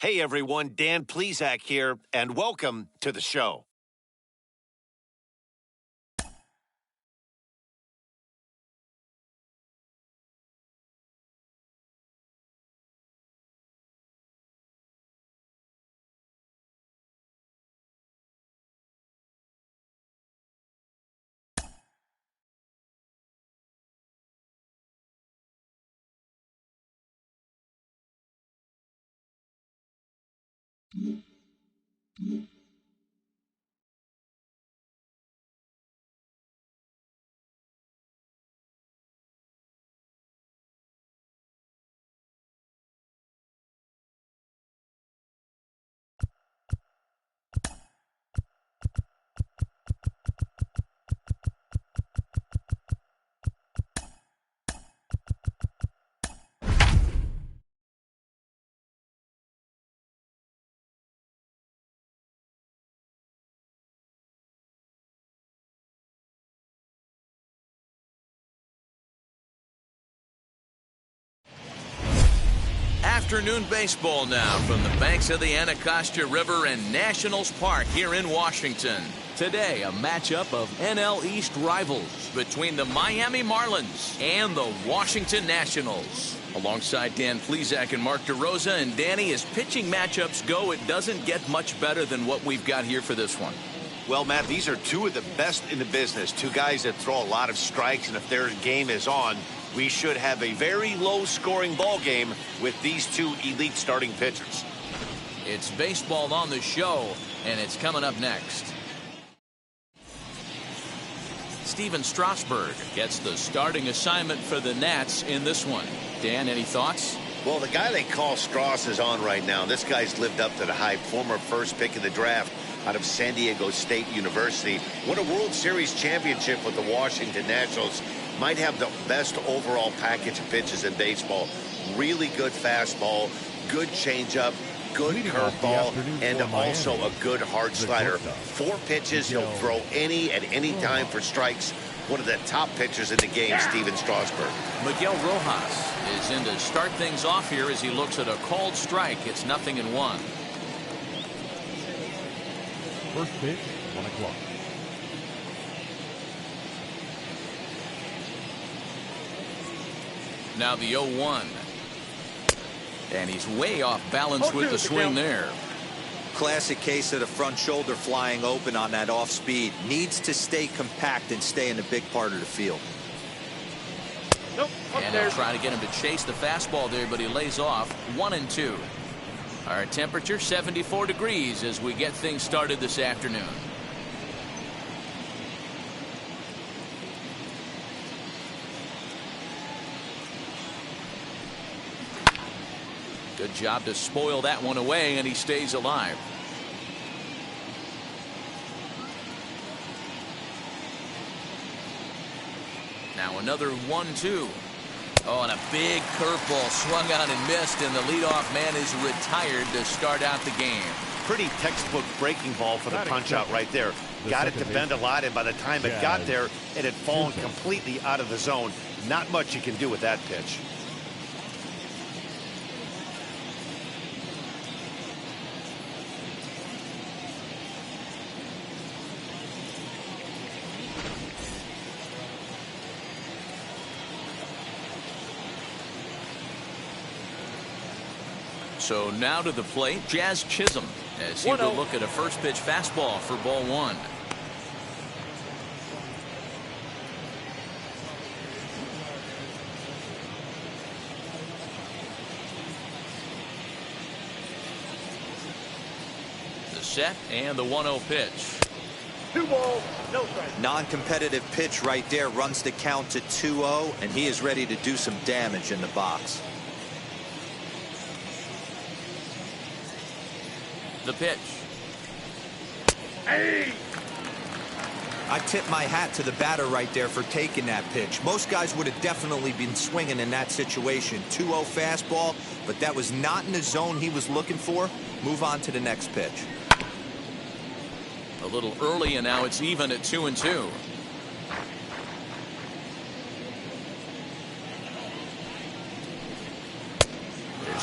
Hey everyone, Dan Plesac here, and welcome to the show. Afternoon baseball now from the banks of the Anacostia River and Nationals Park here in Washington. Today, a matchup of NL East rivals between the Miami Marlins and the Washington Nationals. Alongside Dan Plesac and Mark DeRosa, and Danny, as pitching matchups go, it doesn't get much better than what we've got here for this one. Well, Matt, these are two of the best in the business. Two guys that throw a lot of strikes, and if their game is on, we should have a very low-scoring ball game with these two elite starting pitchers. It's baseball on the show, and it's coming up next. Steven Strasburg gets the starting assignment for the Nats in this one. Dan, any thoughts? Well, the guy they call Strauss is on right now. This guy's lived up to the hype. Former first pick in the draft out of San Diego State University. Won a World Series championship with the Washington Nationals. Might have the best overall package of pitches in baseball. Really good fastball, good changeup, good curveball, and also a good hard slider. 4 pitches, he'll throw at any time for strikes. One of the top pitchers in the game, Steven Strasburg. Miguel Rojas is in to start things off here as he looks at a called strike. It's 0-1. First pitch, 1 o'clock. Now the 0-1. And he's way off balance with the swing there. Classic case of the front shoulder flying open on that off speed. Needs to stay compact and stay in the big part of the field. And they'll try to get him to chase the fastball there, but he lays off. 1-2. Our temperature 74 degrees as we get things started this afternoon. Good job to spoil that one away, and he stays alive. Now another 1-2. Oh, and a big curveball swung on and missed, and the leadoff man is retired to start out the game. Pretty textbook breaking ball for the punch-out right there. Got it to bend a lot, and by the time it got there, it had fallen completely out of the zone. Not much you can do with that pitch. So now to the plate, Jazz Chisholm, as he will look at a first pitch fastball for ball 1. The set and the 1-0 pitch. 2 balls, no strikes. Non-competitive pitch right there, runs the count to 2-0, and he is ready to do some damage in the box. The pitch. Hey! I tip my hat to the batter right there for taking that pitch. Most guys would have definitely been swinging in that situation. 2-0 fastball, but that was not in the zone he was looking for. Move on to the next pitch. A little early, and now it's even at 2-2.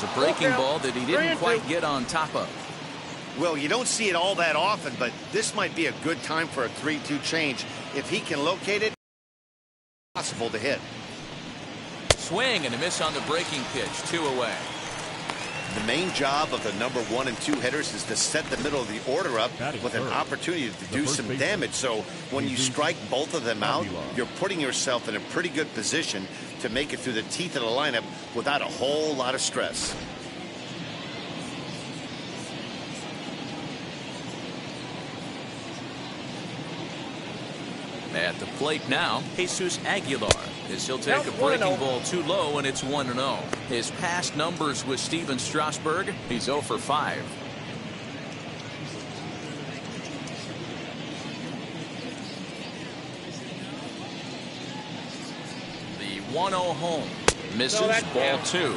It's a breaking ball that he didn't quite get on top of. Well, you don't see it all that often, but this might be a good time for a 3-2 change. If he can locate it, it's possible to hit. Swing and a miss on the breaking pitch. 2 away. The main job of the number 1 and 2 hitters is to set the middle of the order up with an opportunity to do some damage. So when you strike both of them out, you're putting yourself in a pretty good position to make it through the teeth of the lineup without a whole lot of stress. At the plate now, Jesus Aguilar, as he'll take a breaking ball too low, and it's 1-0. His past numbers with Steven Strasburg, he's 0 for 5. The 1-0 home misses, ball 2.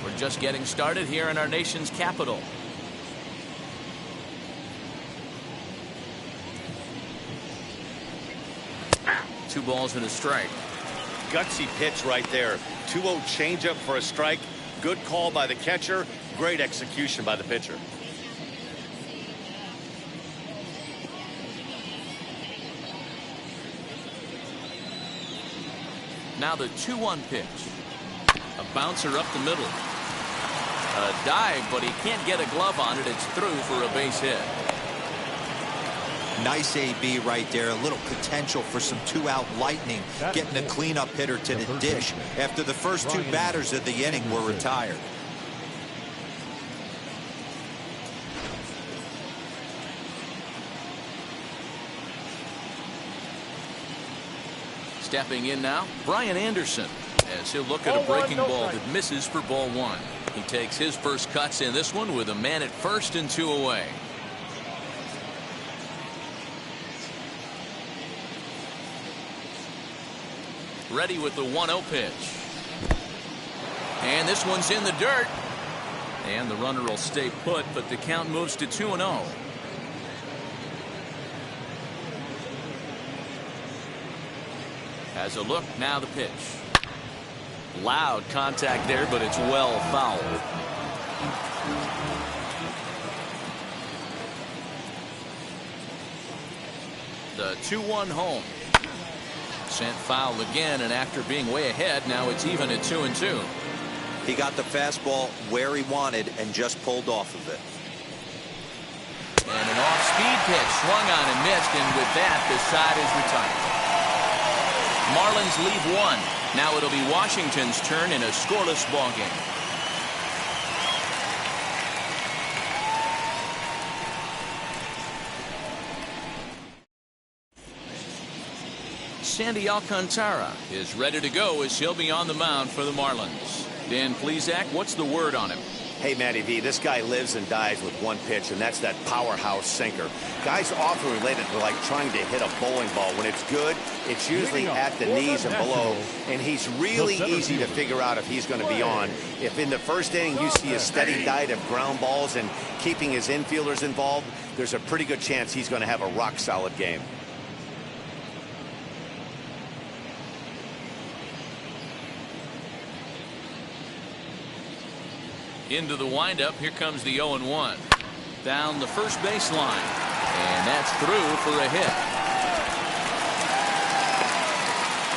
We're just getting started here in our nation's capital. 2 balls and a strike. Gutsy pitch right there. 2-0 changeup for a strike. Good call by the catcher. Great execution by the pitcher. Now the 2-1 pitch. A bouncer up the middle. A dive, but he can't get a glove on it. It's through for a base hit. Nice AB right there. A little potential for some 2-out lightning, getting a cleanup hitter to the dish after the first 2 batters of the inning were retired. Stepping in now, Brian Anderson, as he'll look at a breaking ball that misses for ball 1. He takes his first cuts in this one with a man at first and 2 away. Ready with the 1-0 pitch. And this one's in the dirt. And the runner will stay put, but the count moves to 2-0. Has a look, now the pitch. Loud contact there, but it's well fouled. The 2-1 home. Sent foul again, and after being way ahead, now it's even at 2-2. He got the fastball where he wanted and just pulled off of it. And an off-speed pitch swung on and missed, and with that, the side is retired. Marlins leave 1. Now it'll be Washington's turn in a scoreless ballgame. Sandy Alcantara is ready to go as he'll be on the mound for the Marlins. Dan Plesac, what's the word on him? Hey, Matty V, this guy lives and dies with one pitch, and that's that powerhouse sinker. Guys often relate it to like trying to hit a bowling ball. When it's good, it's usually at the knees and below, and he's really easy to figure out if he's going to be on. If in the first inning you see a steady diet of ground balls and keeping his infielders involved, there's a pretty good chance he's going to have a rock-solid game. Into the windup, here comes the 0-1. Down the first baseline, and that's through for a hit.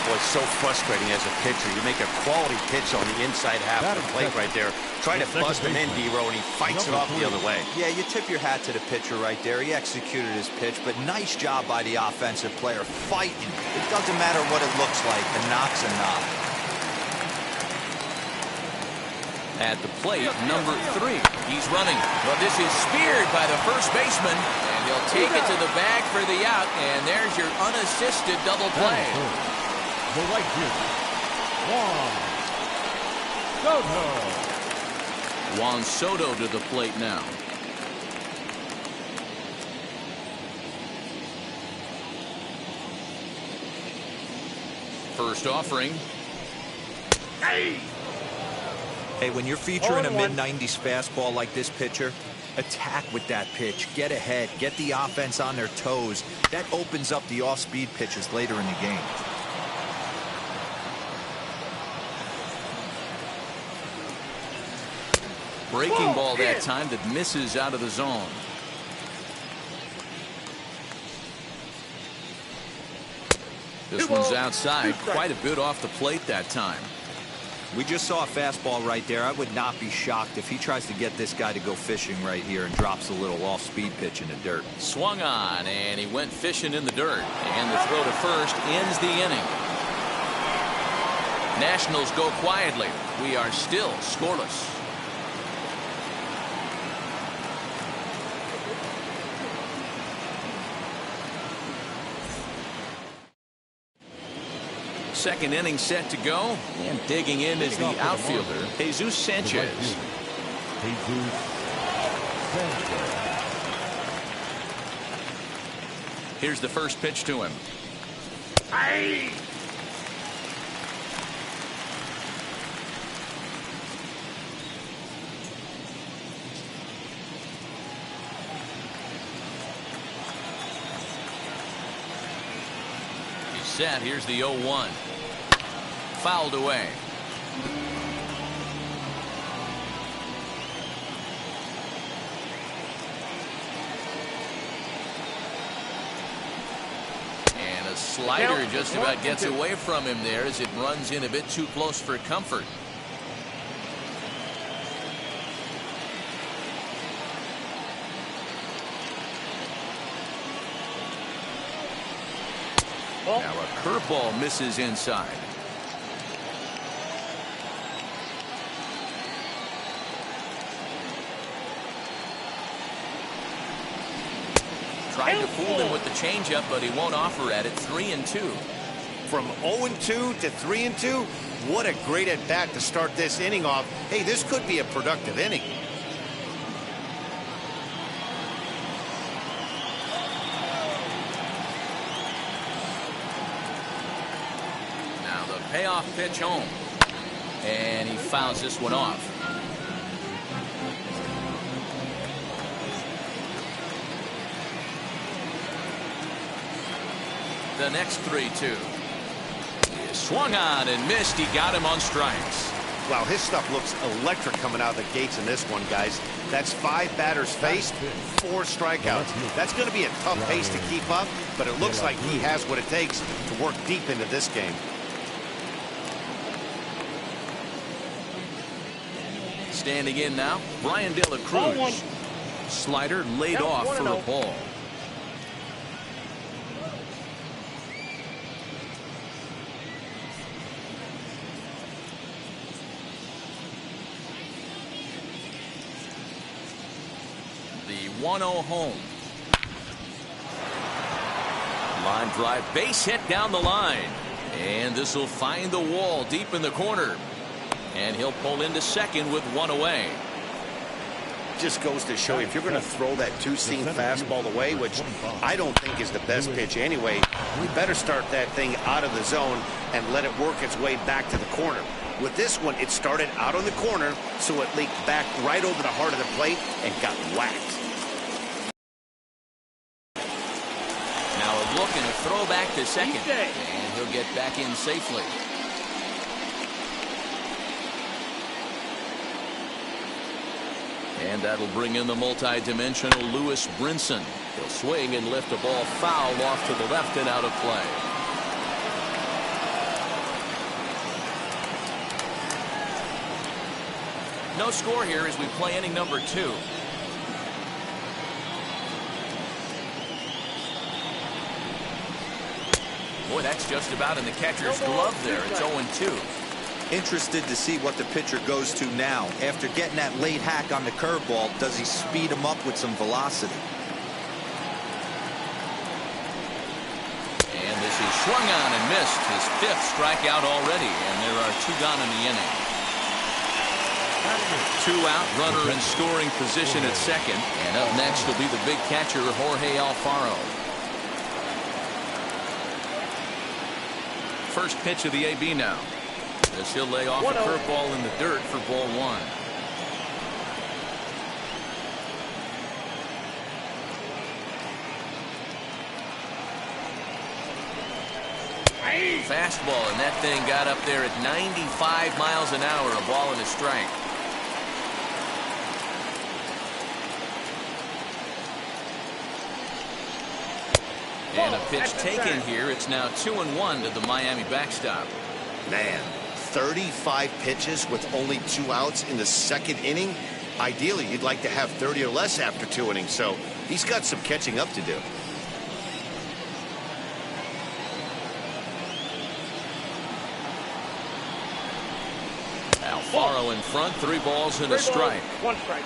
Boy, it's so frustrating as a pitcher. You make a quality pitch on the inside half of the plate right there. Try to bust him in, D-Row, and he fights it off the other way. Yeah, you tip your hat to the pitcher right there. He executed his pitch, but nice job by the offensive player fighting. It doesn't matter what it looks like. A knock's a knock. At the plate, number 3. He's running. Well, this is speared by the first baseman, and he'll take it to the bag for the out, and there's your unassisted double play. The right fielder, Juan Soto to the plate now. First offering. Hey, when you're featuring a mid-90s fastball like this pitcher, attack with that pitch. Get ahead. Get the offense on their toes. That opens up the off-speed pitches later in the game. Breaking ball that time that misses out of the zone. This one's outside, quite a bit off the plate that time. We just saw a fastball right there. I would not be shocked if he tries to get this guy to go fishing right here and drops a little off-speed pitch in the dirt. Swung on, and he went fishing in the dirt. And the throw to first ends the inning. Nationals go quietly. We are still scoreless. Second inning set to go, and digging in is the outfielder, Jesus Sanchez. Here's the first pitch to him. He's set. Here's the 0-1. Fouled away. And a slider just about gets away from him there as it runs in a bit too close for comfort. Now a curveball misses inside. Tried to fool him with the changeup, but he won't offer at it. 3-2. From 0-2 to 3-2, what a great at bat to start this inning off. Hey, this could be a productive inning. Now the payoff pitch home, and he fouls this one off. The next 3-2. Swung on and missed. He got him on strikes. Wow, his stuff looks electric coming out of the gates in this one, guys. That's 5 batters faced, 4 strikeouts. That's going to be a tough pace to keep up, but it looks like he has what it takes to work deep into this game. Standing in now, Brian De La Cruz. Slider laid off for a ball. The 1-0 home. Line drive, base hit down the line. And this will find the wall deep in the corner. And he'll pull into second with 1 away. Just goes to show you, if you're going to throw that two-seam fastball away, which I don't think is the best pitch anyway, you better start that thing out of the zone and let it work its way back to the corner. With this one, it started out on the corner, so it leaked back right over the heart of the plate and got whacked. Now a look and a throw back to second. And he'll get back in safely. And that'll bring in the multi-dimensional Lewis Brinson. He'll swing and lift a ball foul off to the left and out of play. No score here as we play inning number 2. Boy, that's just about in the catcher's glove there. It's 0-2. Interested to see what the pitcher goes to now. After getting that late hack on the curveball, does he speed him up with some velocity? And this is swung on and missed. His 5th strikeout already, and there are 2 gone in the inning. 2 out, runner in scoring position at second. And up next will be the big catcher, Jorge Alfaro. First pitch of the AB now. As he'll lay off a curveball in the dirt for ball 1. Fastball, and that thing got up there at 95 miles an hour, a ball and a strike. And a pitch taken here. It's now 2-1 to the Miami backstop. Man, 35 pitches with only 2 outs in the second inning. Ideally, you'd like to have 30 or less after 2 innings, so he's got some catching up to do. Alfaro in front, 3 balls and a strike. 1 strike.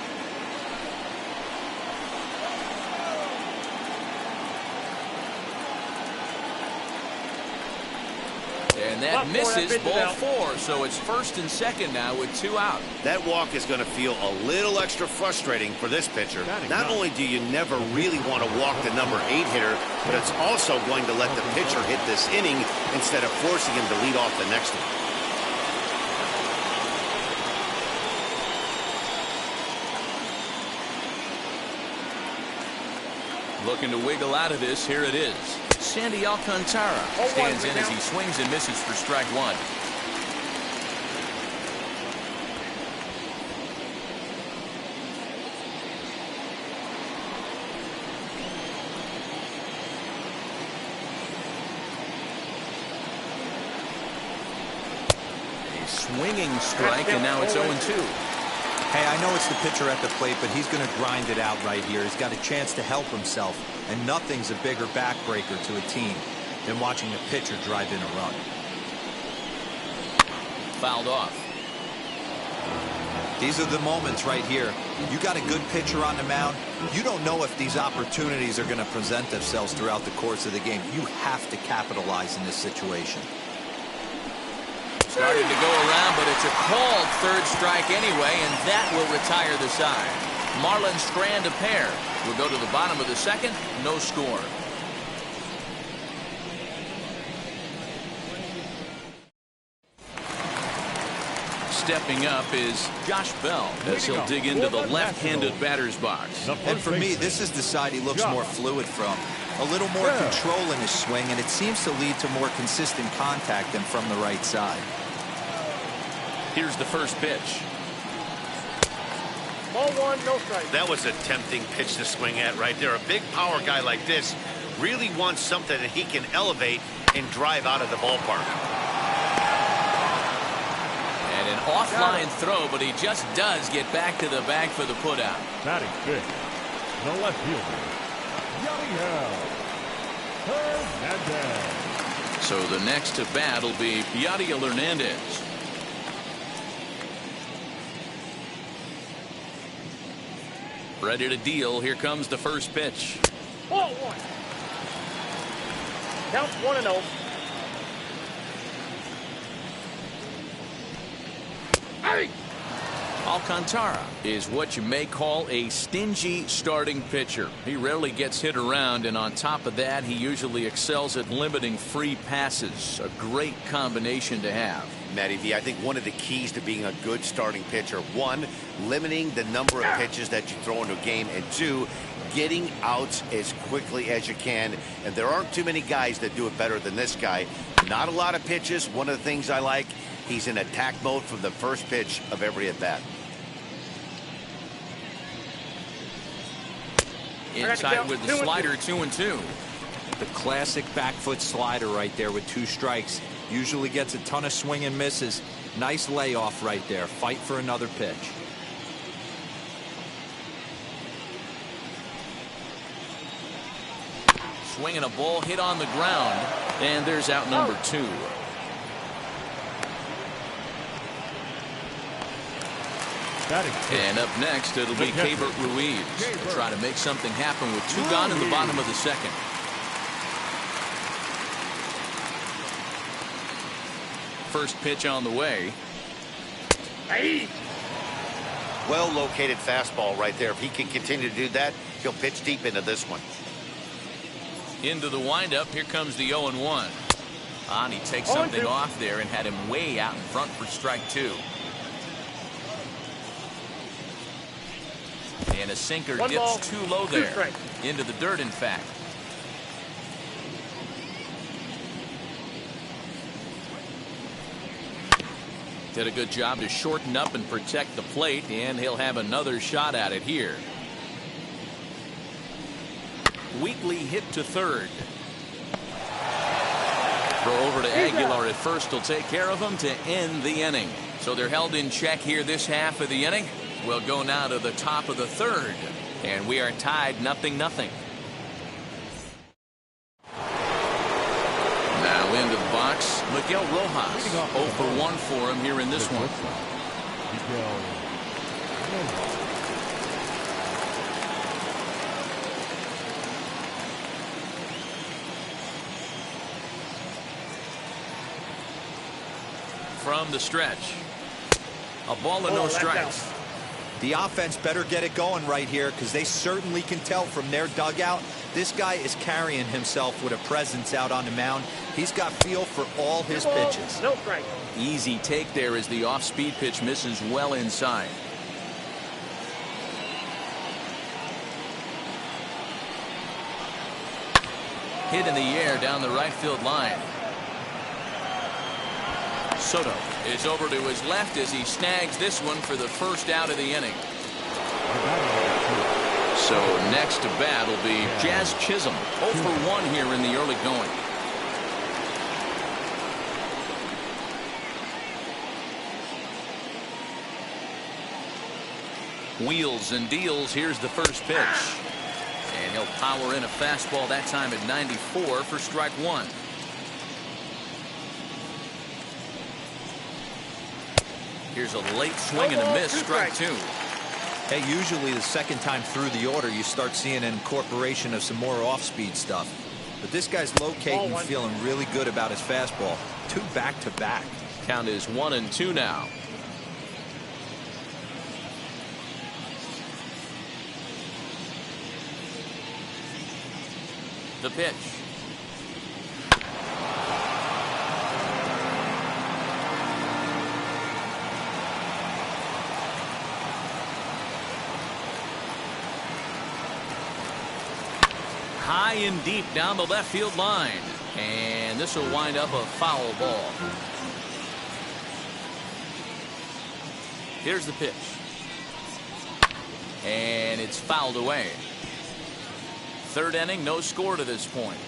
And that misses, ball 4, so it's first and second now with 2 out. That walk is going to feel a little extra frustrating for this pitcher. Not only do you never really want to walk the number 8 hitter, but it's also going to let the pitcher hit this inning instead of forcing him to lead off the next one. Looking to wiggle out of this. Here it is. Sandy Alcantara stands in as he swings and misses for strike 1. A swinging strike, and now it's 0-2. Hey, I know it's the pitcher at the plate, but he's going to grind it out right here. He's got a chance to help himself, and nothing's a bigger backbreaker to a team than watching a pitcher drive in a run. Fouled off. These are the moments right here. You got a good pitcher on the mound. You don't know if these opportunities are going to present themselves throughout the course of the game. You have to capitalize in this situation. Starting to go around, but it's a called third strike anyway, and that will retire the side. Marlins strand a pair. We'll go to the bottom of the second. No score. Stepping up is Josh Bell as he'll dig into the left-handed batter's box. And for me, this is the side he looks more fluid from. A little more control in his swing, and it seems to lead to more consistent contact than from the right side. Here's the first pitch. Ball 1, no strike. That was a tempting pitch to swing at right there. A big power guy like this really wants something that he can elevate and drive out of the ballpark. And an offline throw, but he just does get back to the bag for the putout. Batting fifth, the left fielder, Hernandez. So the next to bat will be Yadiel Hernandez. Ready to deal. Here comes the first pitch. Ball 1. Count 1-0. Hey! Alcantara is what you may call a stingy starting pitcher. He rarely gets hit around, and on top of that, he usually excels at limiting free passes. A great combination to have. Matty V, I think one of the keys to being a good starting pitcher, 1, limiting the number of pitches that you throw into a game, and 2, getting outs as quickly as you can. And there aren't too many guys that do it better than this guy. Not a lot of pitches. One of the things I like, he's in attack mode from the first pitch of every at bat. Inside with the slider, 2-2. The classic back foot slider right there with 2 strikes. Usually gets a ton of swing and misses. Nice layoff right there. Fight for another pitch. Swinging a ball hit on the ground, and there's out number 2. And up next, it'll be Keibert Ruiz. He'll try to make something happen with 2 gone in the bottom of the second. First pitch on the way. Hey! Well located fastball right there. If he can continue to do that, he'll pitch deep into this one. Into the windup. Here comes the 0-1. And he takes something off there and had him way out in front for strike 2. And a sinker dips too low there. Into the dirt, in fact. Did a good job to shorten up and protect the plate, and he'll have another shot at it here. Weekly hit to third. Throw over to Aguilar at first will take care of him to end the inning. So they're held in check here this half of the inning. We'll go now to the top of the third. And we are tied 0-0. Now into the box, Miguel Rojas. 0 for 1 for him here in this one. From the stretch. A ball and no strikes. The offense better get it going right here, because they certainly can tell from their dugout this guy is carrying himself with a presence out on the mound. He's got feel for all his pitches. No strike. Easy take there as the off-speed pitch misses well inside. Hit in the air down the right field line. Soto is over to his left as he snags this one for the first out of the inning. So next to bat will be Jazz Chisholm. 0 for 1 here in the early going. Wheels and deals. Here's the first pitch. And he'll power in a fastball that time at 94 for strike 1. Here's a late swing and a miss, strike 2. Hey, usually the second time through the order you start seeing an incorporation of some more off-speed stuff. But this guy's locating and feeling really good about his fastball. 2 back-to-back. Count is 1-2 now. The pitch. High and deep down the left field line. And this will wind up a foul ball. Here's the pitch. And it's fouled away. Third inning, no score to this point.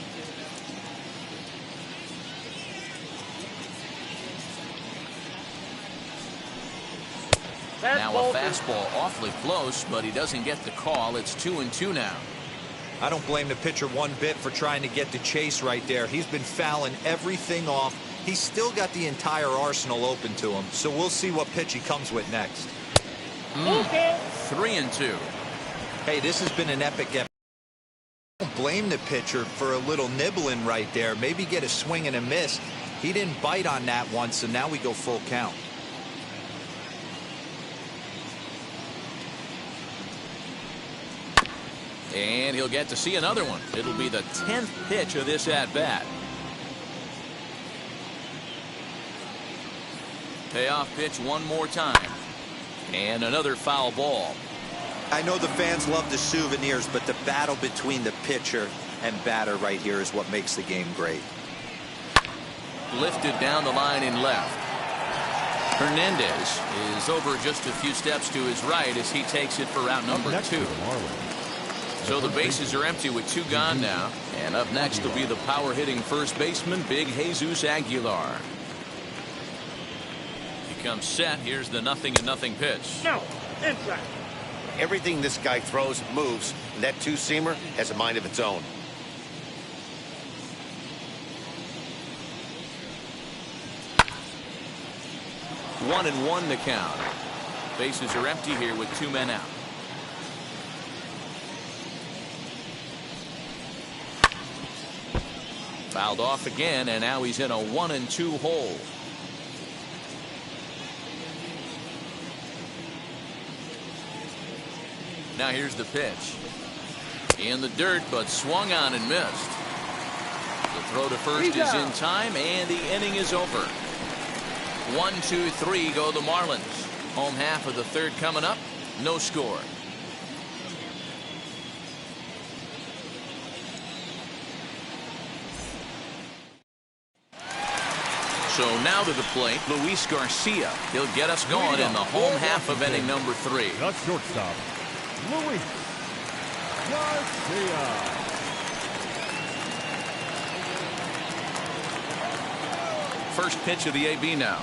Now a fastball awfully close, but he doesn't get the call. It's 2-2 now. I don't blame the pitcher one bit for trying to get the chase right there. He's been fouling everything off. He's still got the entire arsenal open to him, so we'll see what pitch he comes with next. 3-2. Hey, this has been an epic episode. Don't blame the pitcher for a little nibbling right there. Maybe get a swing and a miss. He didn't bite on that one, so now we go full count. And he'll get to see another one. It'll be the 10th pitch of this at-bat. Payoff pitch one more time. And another foul ball. I know the fans love the souvenirs, but the battle between the pitcher and batter right here is what makes the game great. Lifted down the line in left. Hernandez is over just a few steps to his right as he takes it for route number 2. So the bases are empty with 2 gone now. And up next will be the power hitting first baseman, Big Jesus Aguilar. He comes set. Here's the 0-0 pitch. No, inside. Everything this guy throws moves, and that two-seamer has a mind of its own. One and one to count. Bases are empty here with 2 men out. Fouled off again, and now he's in a 1-2 hole. Now here's the pitch. In the dirt, but swung on and missed. The throw to first is in time, and the inning is over. 1, 2, 3 go the Marlins. Home half of the third coming up. No score. So now to the plate, Luis Garcia. He'll get us going in the home half of inning number 3. The shortstop, Luis Garcia. first pitch of the AB now.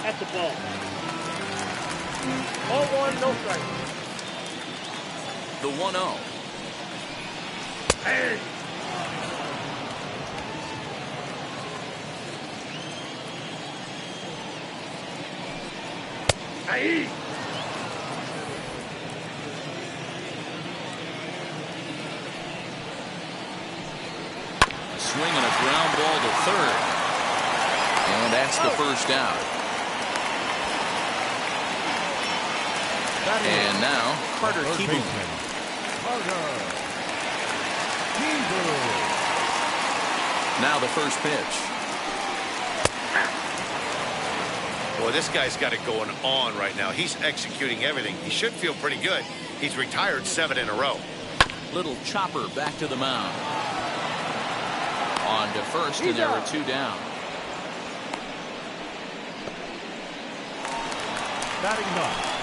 That's a ball. 0-1, no strike. The 1-0. Hey. Hey. Swing and a ground ball to third. And that's the first out. And now, Carter Kieboom. Now the first pitch. Boy, this guy's got it going on right now. He's executing everything. He should feel pretty good. He's retired 7 in a row. Little chopper back to the mound. On to first, and there are 2 down.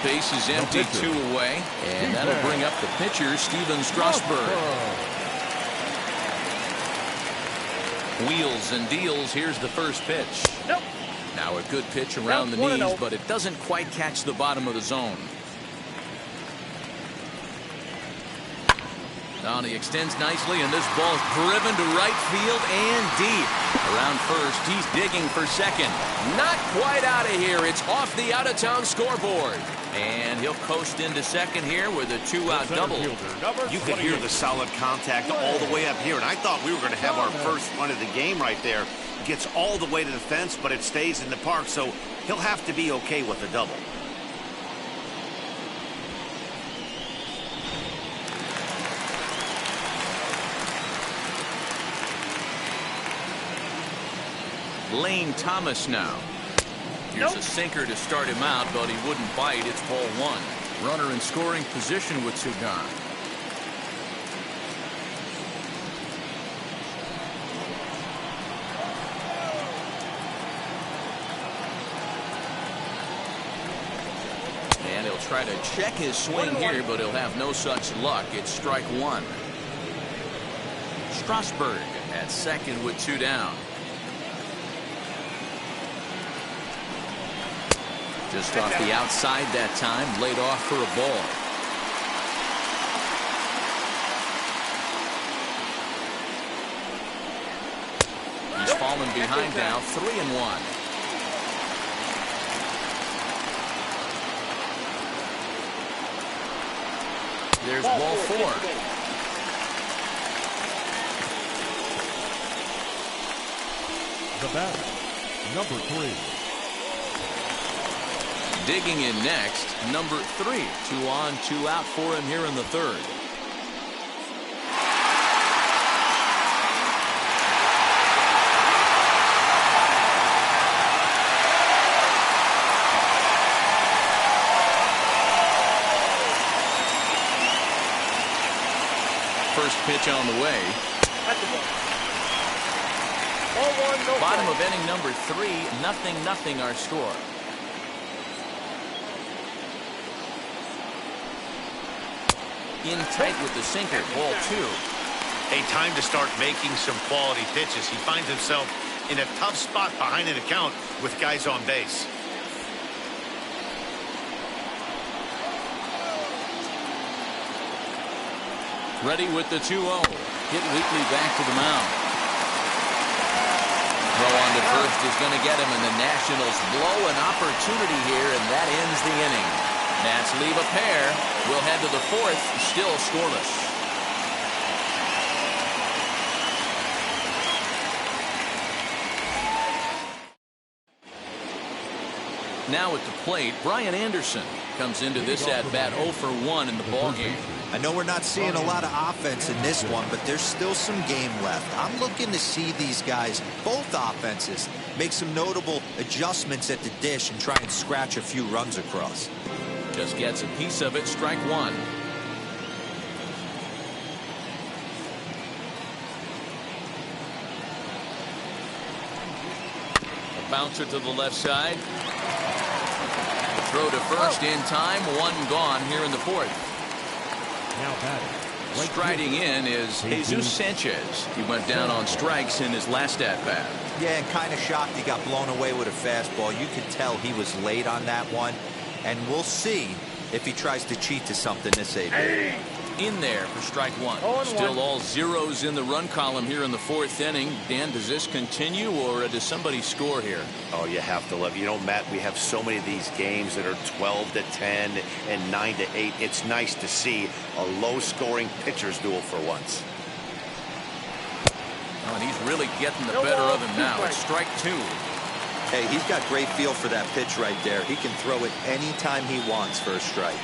Base is empty, 2 away, and that'll bring up the pitcher, Steven Strasburg. Wheels and deals. Here's the first pitch. Nope. Now a good pitch around the knees, but it doesn't quite catch the bottom of the zone. Now he extends nicely, and this ball's driven to right field and deep. Around first, he's digging for second. Not quite out of here. It's off the out-of-town scoreboard. And he'll coast into second here with a 2-out double. You could hear the solid contact all the way up here, and I thought we were going to have our first run of the game right there. Gets all the way to the fence, but it stays in the park, so he'll have to be okay with a double. Lane Thomas now. Here's a sinker to start him out, but he wouldn't bite. It's ball 1. Runner in scoring position with 2 gone. And he'll try to check his swing here, but he'll have no such luck. It's strike 1. Strasburg at second with 2 down. Just off the outside that time, laid off for a ball. He's fallen behind now, 3-1. There's ball 4. The batter, number 3. Digging in next, number 3. 2 on, 2 out for him here in the third. First pitch on the way. Bottom of inning number 3, 0-0 our score. In tight with the sinker, ball 2. A time to start making some quality pitches. He finds himself in a tough spot behind an account with guys on base. Ready with the 2-0. Hit weakly back to the mound. Throw on to first is going to get him, and the Nationals blow an opportunity here, and that ends the inning. Nats leave a pair. We'll head to the 4th, still scoreless. Now at the plate, Brian Anderson comes into this at-bat 0 for 1 in the ballgame. I know we're not seeing a lot of offense in this one, but there's still some game left. I'm looking to see these guys, both offenses, make some notable adjustments at the dish and try and scratch a few runs across. Just gets a piece of it, strike 1. A bouncer to the left side. Throw to first in time, 1 gone here in the 4th. Now batting. Striding in is Jesus Sanchez. He went down on strikes in his last at-bat. Yeah, and kind of shocked he got blown away with a fastball. You could tell he was late on that one. And we'll see if he tries to cheat to something this AB. In there for strike one. Still all zeros in the run column here in the fourth inning. Dan, does this continue or does somebody score here? Oh, you have to love. You know, Matt, we have so many of these games that are 12-10 and 9-8. It's nice to see a low-scoring pitcher's duel for once. Oh, and he's really getting the better of him now. It's strike two. Hey, he's got great feel for that pitch right there. He can throw it anytime he wants for a strike.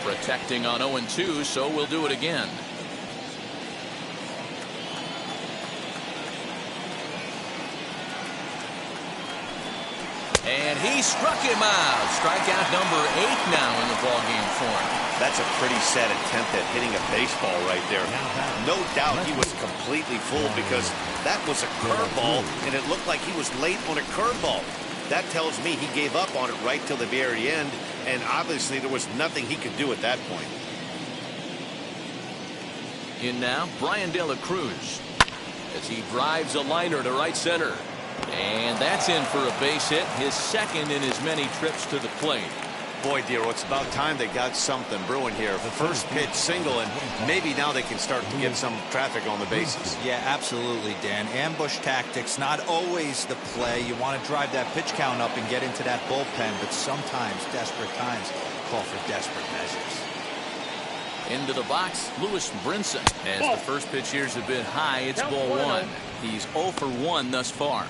Protecting on 0-2, so we'll do it again. And he struck him out. Strikeout number 8 now in the ballgame form. That's a pretty sad attempt at hitting a baseball right there. No doubt he was completely fooled because that was a curveball, and it looked like he was late on a curveball. That tells me he gave up on it right till the very end, and obviously there was nothing he could do at that point. In now, Brian De La Cruz as he drives a liner to right center. And that's in for a base hit, his second in as many trips to the plate. Boy, Dero, it's about time they got something brewing here. First pitch single, and maybe now they can start to get some traffic on the bases. Yeah, absolutely, Dan. Ambush tactics, not always the play. You want to drive that pitch count up and get into that bullpen, but sometimes desperate times call for desperate measures. Into the box, Lewis Brinson. As the first pitch here's a bit high, it's ball one. He's 0 for 1 thus far.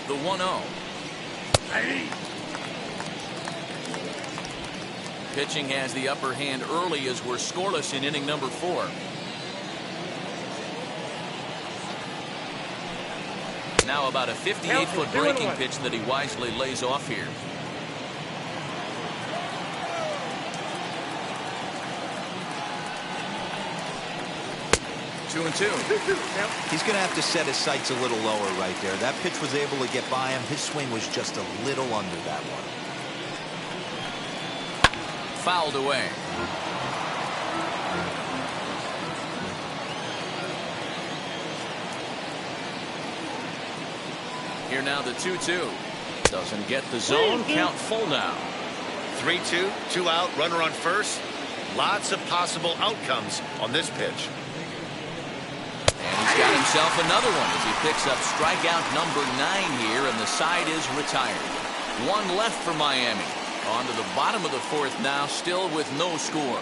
The 1-0. Pitching has the upper hand early as we're scoreless in inning number 4. Now about a 58-foot breaking pitch that he wisely lays off here. Two and two. He's going to have to set his sights a little lower right there. That pitch was able to get by him. His swing was just a little under that one. Fouled away. Here now the 2-2. Doesn't get the zone. Count full now. 3-2, 2 out, runner on first. Lots of possible outcomes on this pitch. And he's got himself another one as he picks up strikeout number 9 here, and the side is retired. One left for Miami. On to the bottom of the fourth now, still with no score.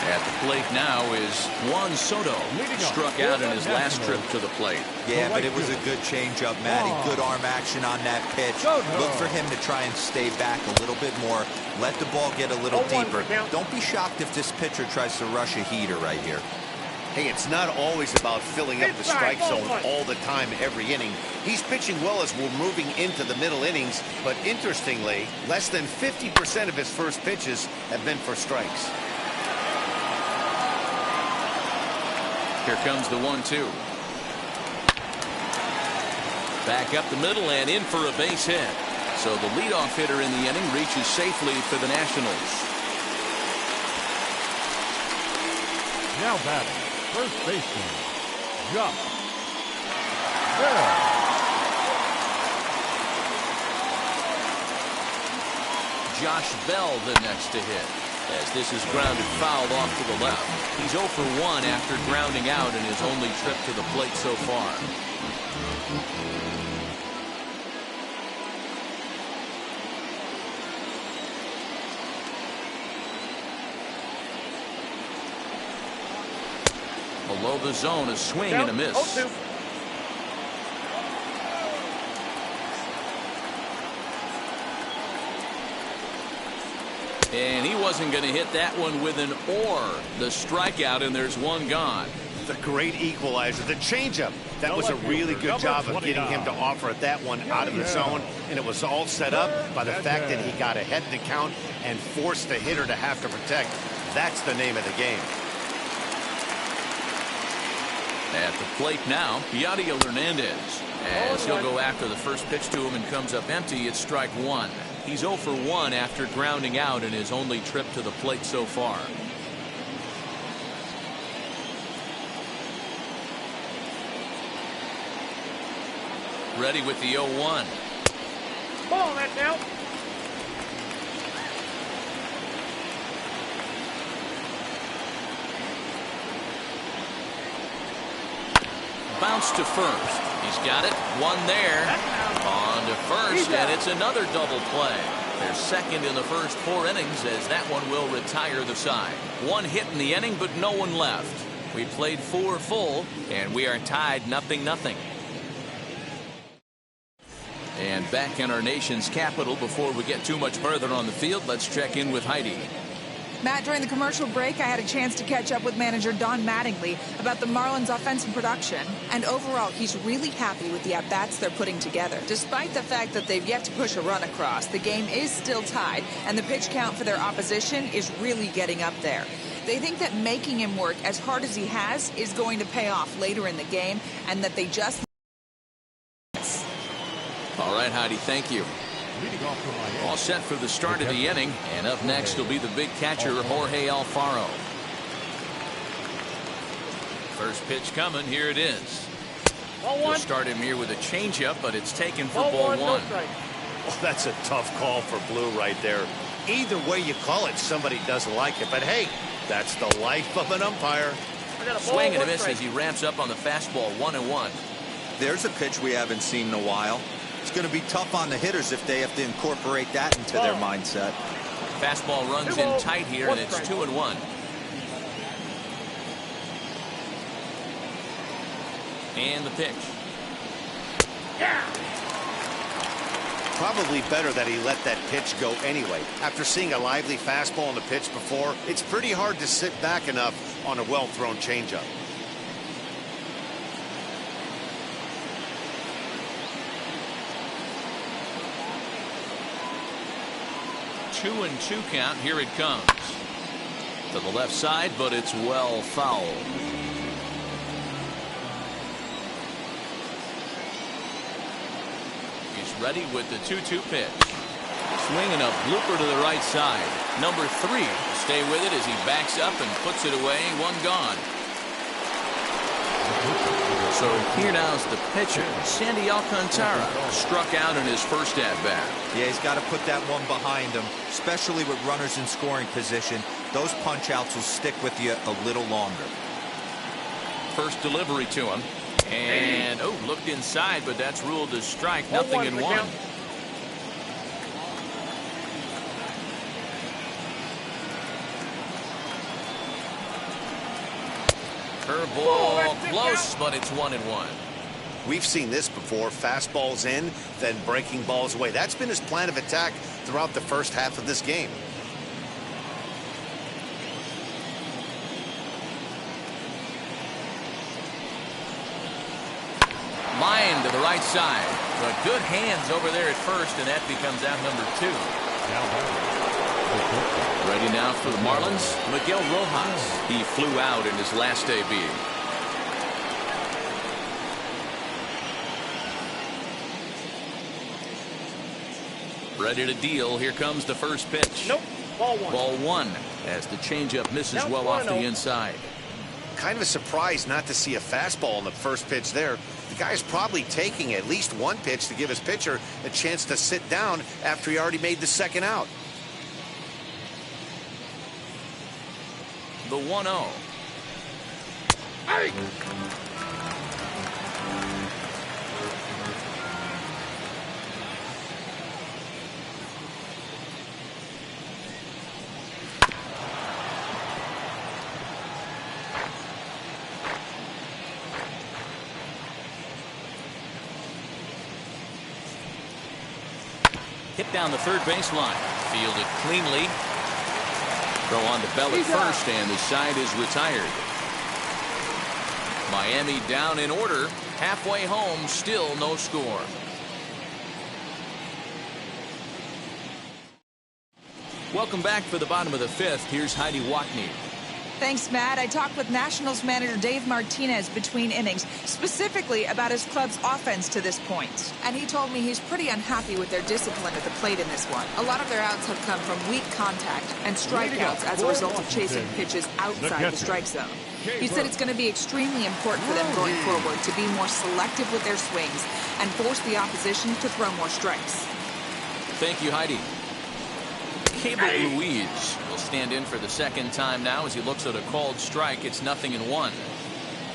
At the plate now is Juan Soto. Struck out in his last trip to the plate. Yeah, but it was a good changeup, Matty. Good arm action on that pitch. Look for him to try and stay back a little bit more. Let the ball get a little deeper. Don't be shocked if this pitcher tries to rush a heater right here. Hey, it's not always about filling up the strike zone all the time every inning. He's pitching well as we're moving into the middle innings, but interestingly, less than 50% of his first pitches have been for strikes. Here comes the 1-2. Back up the middle and in for a base hit. So the leadoff hitter in the inning reaches safely for the Nationals. Now batting, first baseman, Josh Bell. Josh Bell the next to hit, as this is grounded fouled off to the left. He's 0 for 1 after grounding out in his only trip to the plate so far. Below the zone, a swing and a miss. And he wasn't going to hit that one with an or. The strikeout, and there's one gone. The great equalizer, the changeup. That was a really good job of getting him to offer that one out of the zone, and it was all set up by the fact that he got ahead in the count and forced the hitter to have to protect. That's the name of the game. At the plate now, Yadier Hernandez. As he'll go after the first pitch to him and comes up empty, it's strike one. He's 0 for 1 after grounding out in his only trip to the plate so far. Ready with the 0-1. Ball on that now. Bounce to first. He's got it. One there. On to first, and it's another double play. They're second in the first 4 innings as that one will retire the side. 1 hit in the inning, but no one left. We played 4 full, and we are tied 0-0. And back in our nation's capital, before we get too much further on the field, let's check in with Heidi. Matt, during the commercial break, I had a chance to catch up with manager Don Mattingly about the Marlins' offensive production. And overall, he's really happy with the at-bats they're putting together. Despite the fact that they've yet to push a run across, the game is still tied, and the pitch count for their opposition is really getting up there. They think that making him work as hard as he has is going to pay off later in the game, and that they just... All right, Heidi, thank you. All set for the start of the inning, and up next will be the big catcher, Jorge Alfaro. First pitch coming, here it is. He'll start him here with a changeup, but it's taken for ball 1. No Well, that's a tough call for Blue right there. Either way you call it, somebody doesn't like it. But hey, that's the life of an umpire. Swing and a miss as he ramps up on the fastball, 1-1. There's a pitch we haven't seen in a while. It's going to be tough on the hitters if they have to incorporate that into their mindset. Fastball runs in tight here, and it's 2-1. And the pitch. Yeah. Probably better that he let that pitch go anyway. After seeing a lively fastball on the pitch before, it's pretty hard to sit back enough on a well-thrown changeup. 2-2 count. Here it comes. To the left side, but it's well fouled. He's ready with the 2-2 pitch. Swinging a blooper to the right side. Number 3. Stay with it as he backs up and puts it away. 1 gone. So here now's the pitcher, Sandy Alcantara, struck out in his first at-bat. Yeah, he's got to put that one behind him, especially with runners in scoring position. Those punch-outs will stick with you a little longer. First delivery to him. And, looked inside, but that's ruled as strike. Nothing in 1. Curveball close, but it's 1-1. We've seen this before. Fastballs in, then breaking balls away. That's been his plan of attack throughout the first half of this game. Line to the right side. But good hands over there at first, and that becomes out number 2. Ready now for the Marlins, Miguel Rojas. He flew out in his last AB. Ready to deal. Here comes the first pitch. Nope. Ball 1. Ball 1 as the changeup misses well off the inside. Kind of a surprise not to see a fastball on the first pitch there. The guy's probably taking at least one pitch to give his pitcher a chance to sit down after he already made the second out. The 1-0. Hey. Hit down the third baseline. Fielded cleanly. Throw on to Bell at first, and the side is retired. Miami down in order. Halfway home, still no score. Welcome back for the bottom of the fifth. Here's Heidi Watney. Thanks, Matt. I talked with Nationals manager Dave Martinez between innings, specifically about his club's offense to this point. And he told me he's pretty unhappy with their discipline at the plate in this one. A lot of their outs have come from weak contact and strikeouts as a result of chasing pitches outside the strike zone. He said it's going to be extremely important for them going forward to be more selective with their swings and force the opposition to throw more strikes. Thank you, Heidi. Cable Ruiz will stand in for the second time now as he looks at a called strike. It's 0-1.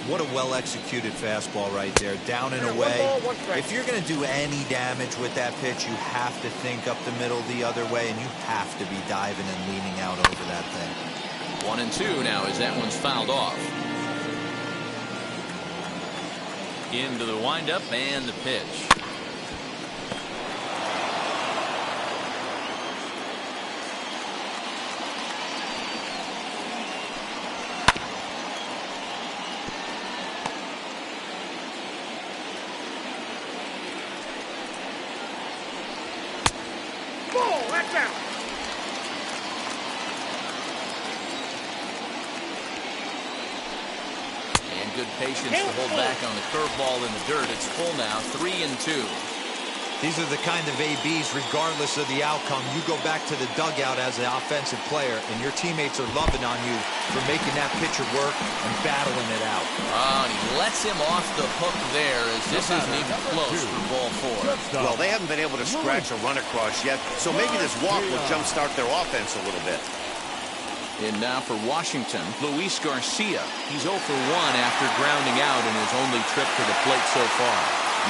What a well-executed fastball right there, down and away. If you're going to do any damage with that pitch, you have to think up the middle the other way, and you have to be diving and leaning out over that thing. 1-2 now as that one's fouled off. Into the windup and the pitch. Good patience to hold back on the curveball in the dirt. It's full now, 3-2. These are the kind of ABs, regardless of the outcome. You go back to the dugout as an offensive player, and your teammates are loving on you for making that pitcher work and battling it out. Oh, and he lets him off the hook there as this isn't even close for ball four. Well, they haven't been able to scratch a run across yet, so maybe this walk will jumpstart their offense a little bit. And now for Washington, Luis Garcia. He's 0 for 1 after grounding out in his only trip to the plate so far.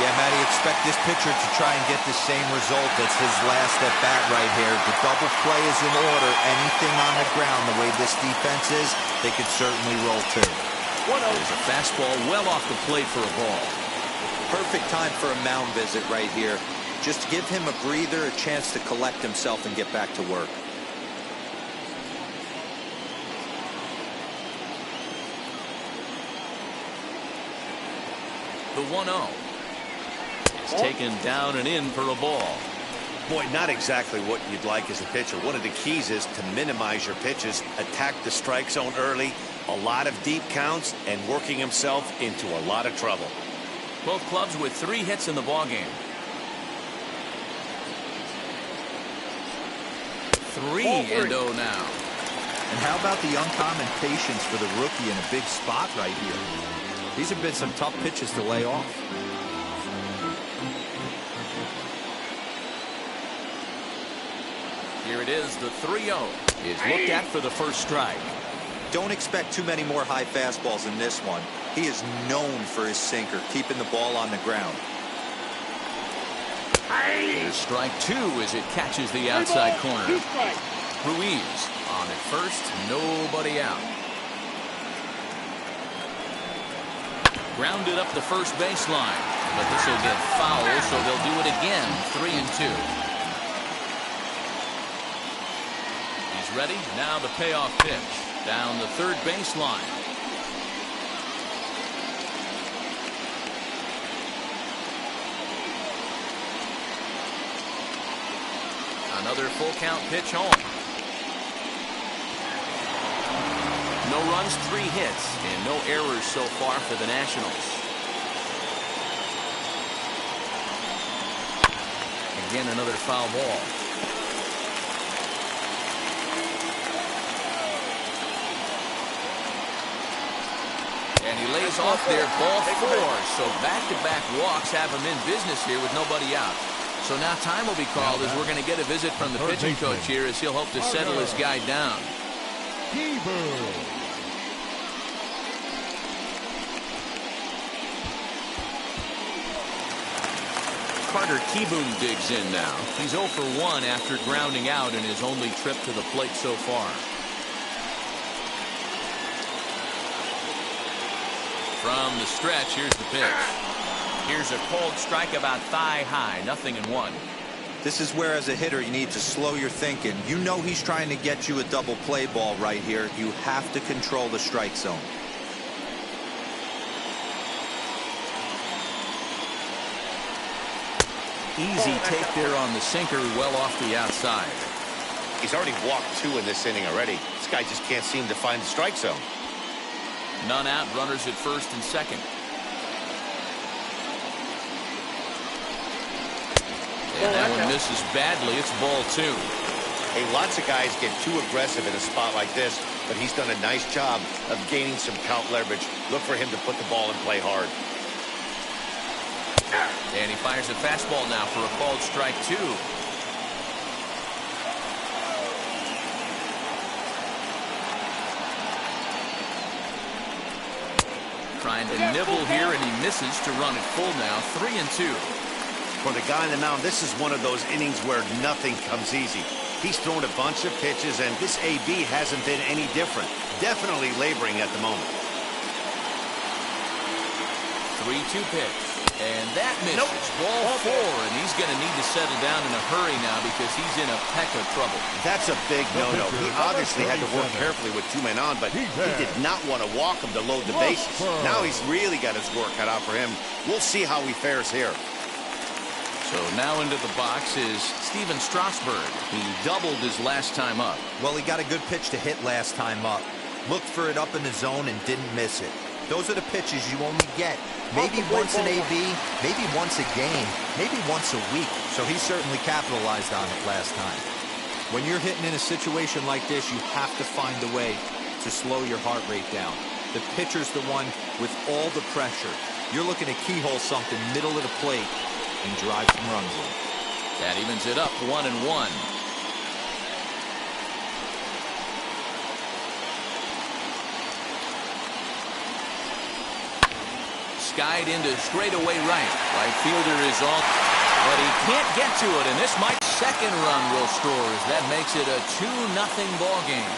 Yeah, Matty, expect this pitcher to try and get the same result as his last at bat right here. The double play is in order. Anything on the ground, the way this defense is, they could certainly roll too. There's a fastball well off the plate for a ball. Perfect time for a mound visit right here. Just give him a breather, a chance to collect himself and get back to work. The 1-0 is taken down and in for a ball. Boy, not exactly what you'd like as a pitcher. One of the keys is to minimize your pitches, attack the strike zone early, a lot of deep counts, and working himself into a lot of trouble. Both clubs with 3 hits in the ballgame. 3-0 now. And how about the uncommon patience for the rookie in a big spot right here? These have been some tough pitches to lay off. Here it is, the 3-0 is looked at for the first strike. Don't expect too many more high fastballs in this one. He is known for his sinker, keeping the ball on the ground. Here's strike 2 as it catches the outside corner. Ruiz on at first, nobody out. Grounded up the first baseline, but this will get foul, so they'll do it again. 3-2. He's ready. Now the payoff pitch down the third baseline. Another full count pitch home. No runs, 3 hits, and no errors so far for the Nationals. Again, another foul ball. And he lays off there, ball 4. So back-to-back walks have him in business here with nobody out. So now time will be called as we're going to get a visit from the pitching coach here as he'll hope to settle his guy down. Carter Kieboom digs in now. He's 0 for 1 after grounding out in his only trip to the plate so far. From the stretch, here's the pitch. Here's a cold strike about thigh high, 0-1. This is where, as a hitter, you need to slow your thinking. You know he's trying to get you a double play ball right here. You have to control the strike zone. Easy take there on the sinker, well off the outside. He's already walked 2 in this inning already. This guy just can't seem to find the strike zone. None out, runners at first and second. And that one misses badly. It's ball 2. Hey, lots of guys get too aggressive in a spot like this, but he's done a nice job of gaining some count leverage. Look for him to put the ball and play hard. And he fires a fastball now for a called strike 2. Trying to nibble here, and he misses to run it full now. 3-2. For the guy on the mound, this is one of those innings where nothing comes easy. He's thrown a bunch of pitches, and this AB hasn't been any different. Definitely laboring at the moment. 3-2 pitch. And that misses. Ball 4, and he's going to need to settle down in a hurry now because he's in a peck of trouble. That's a big no-no. He obviously had to work carefully with 2 men on, but he did not want to walk him to load the bases. Now he's really got his work cut out for him. We'll see how he fares here. So now into the box is Steven Strasburg. He doubled his last time up. Well, he got a good pitch to hit last time up. Looked for it up in the zone and didn't miss it. Those are the pitches you only get maybe once an AB, maybe once a game, maybe once a week. So he certainly capitalized on it last time. When you're hitting in a situation like this, you have to find a way to slow your heart rate down. The pitcher's the one with all the pressure. You're looking to keyhole something middle of the plate and drive some runs in. That evens it up 1-1. Skied into straightaway right. Right fielder is off, but he can't get to it, and this might second run will score as that makes it a 2-0 ball game.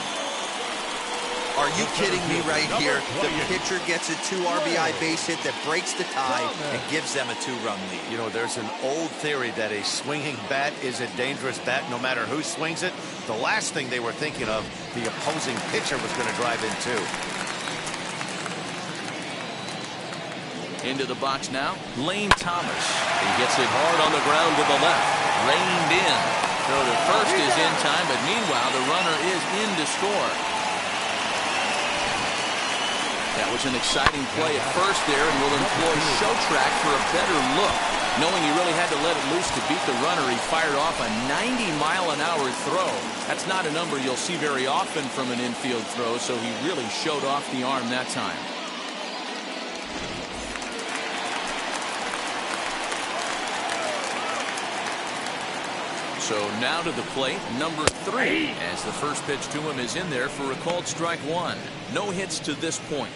Are you kidding me right here? The pitcher gets a 2 RBI base hit that breaks the tie and gives them a 2-run lead. You know, there's an old theory that a swinging bat is a dangerous bat no matter who swings it. The last thing they were thinking of, the opposing pitcher was going to drive in too. Into the box now, Lane Thomas. He gets it hard on the ground to the left. Reined in. Throw to first is in time, but meanwhile the runner is in to score. That was an exciting play at first there, and will employ show track for a better look. Knowing he really had to let it loose to beat the runner, he fired off a 90-mile-an-hour throw. That's not a number you'll see very often from an infield throw, so he really showed off the arm that time. So now to the plate, number 3, as the first pitch to him is in there for a called strike 1. No hits to this point.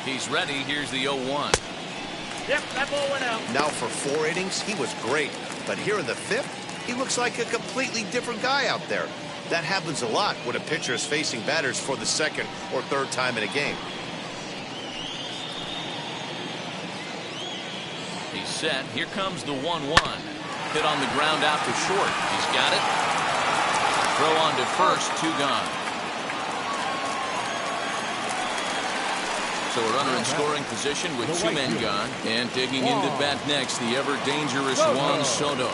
He's ready. Here's the 0-1. Yep, that ball went out. Now for 4 innings, he was great. But here in the 5th, he looks like a completely different guy out there. That happens a lot when a pitcher is facing batters for the 2nd or 3rd time in a game. He's set. Here comes the 1-1. Hit on the ground out to short. He's got it. Throw on to first. 2 gone. So a runner in scoring position with 2 men gone. And digging into bat next, the ever-dangerous Juan Soto.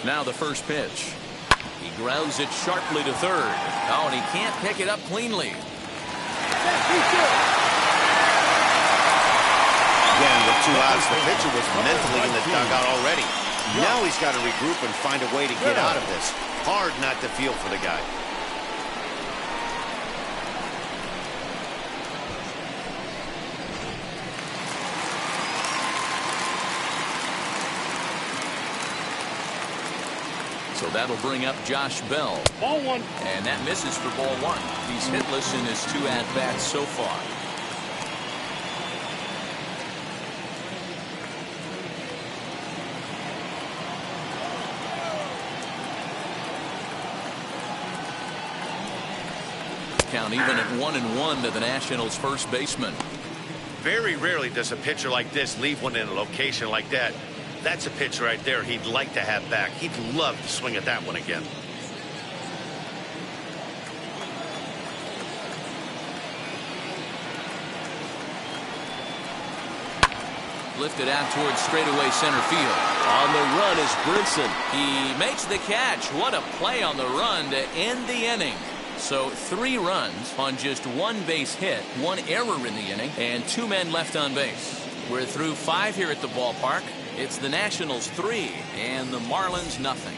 Now the first pitch. He grounds it sharply to third. Oh, and he can't pick it up cleanly. Again, with 2 outs, the pitcher was mentally in the dugout already. Now he's got to regroup and find a way to get out of this. Hard not to feel for the guy. So that'll bring up Josh Bell. Ball 1. And that misses for ball 1. He's hitless in his 2 at-bats so far. Count even at 1-1 to the Nationals' first baseman. Very rarely does a pitcher like this leave one in a location like that. That's a pitch right there he'd like to have back. He'd love to swing at that one again. Lifted out towards straightaway center field. On the run is Brinson. He makes the catch. What a play on the run to end the inning. So 3 runs on just 1 base hit, 1 error in the inning, and 2 men left on base. We're through 5 here at the ballpark. It's the Nationals 3 and the Marlins nothing.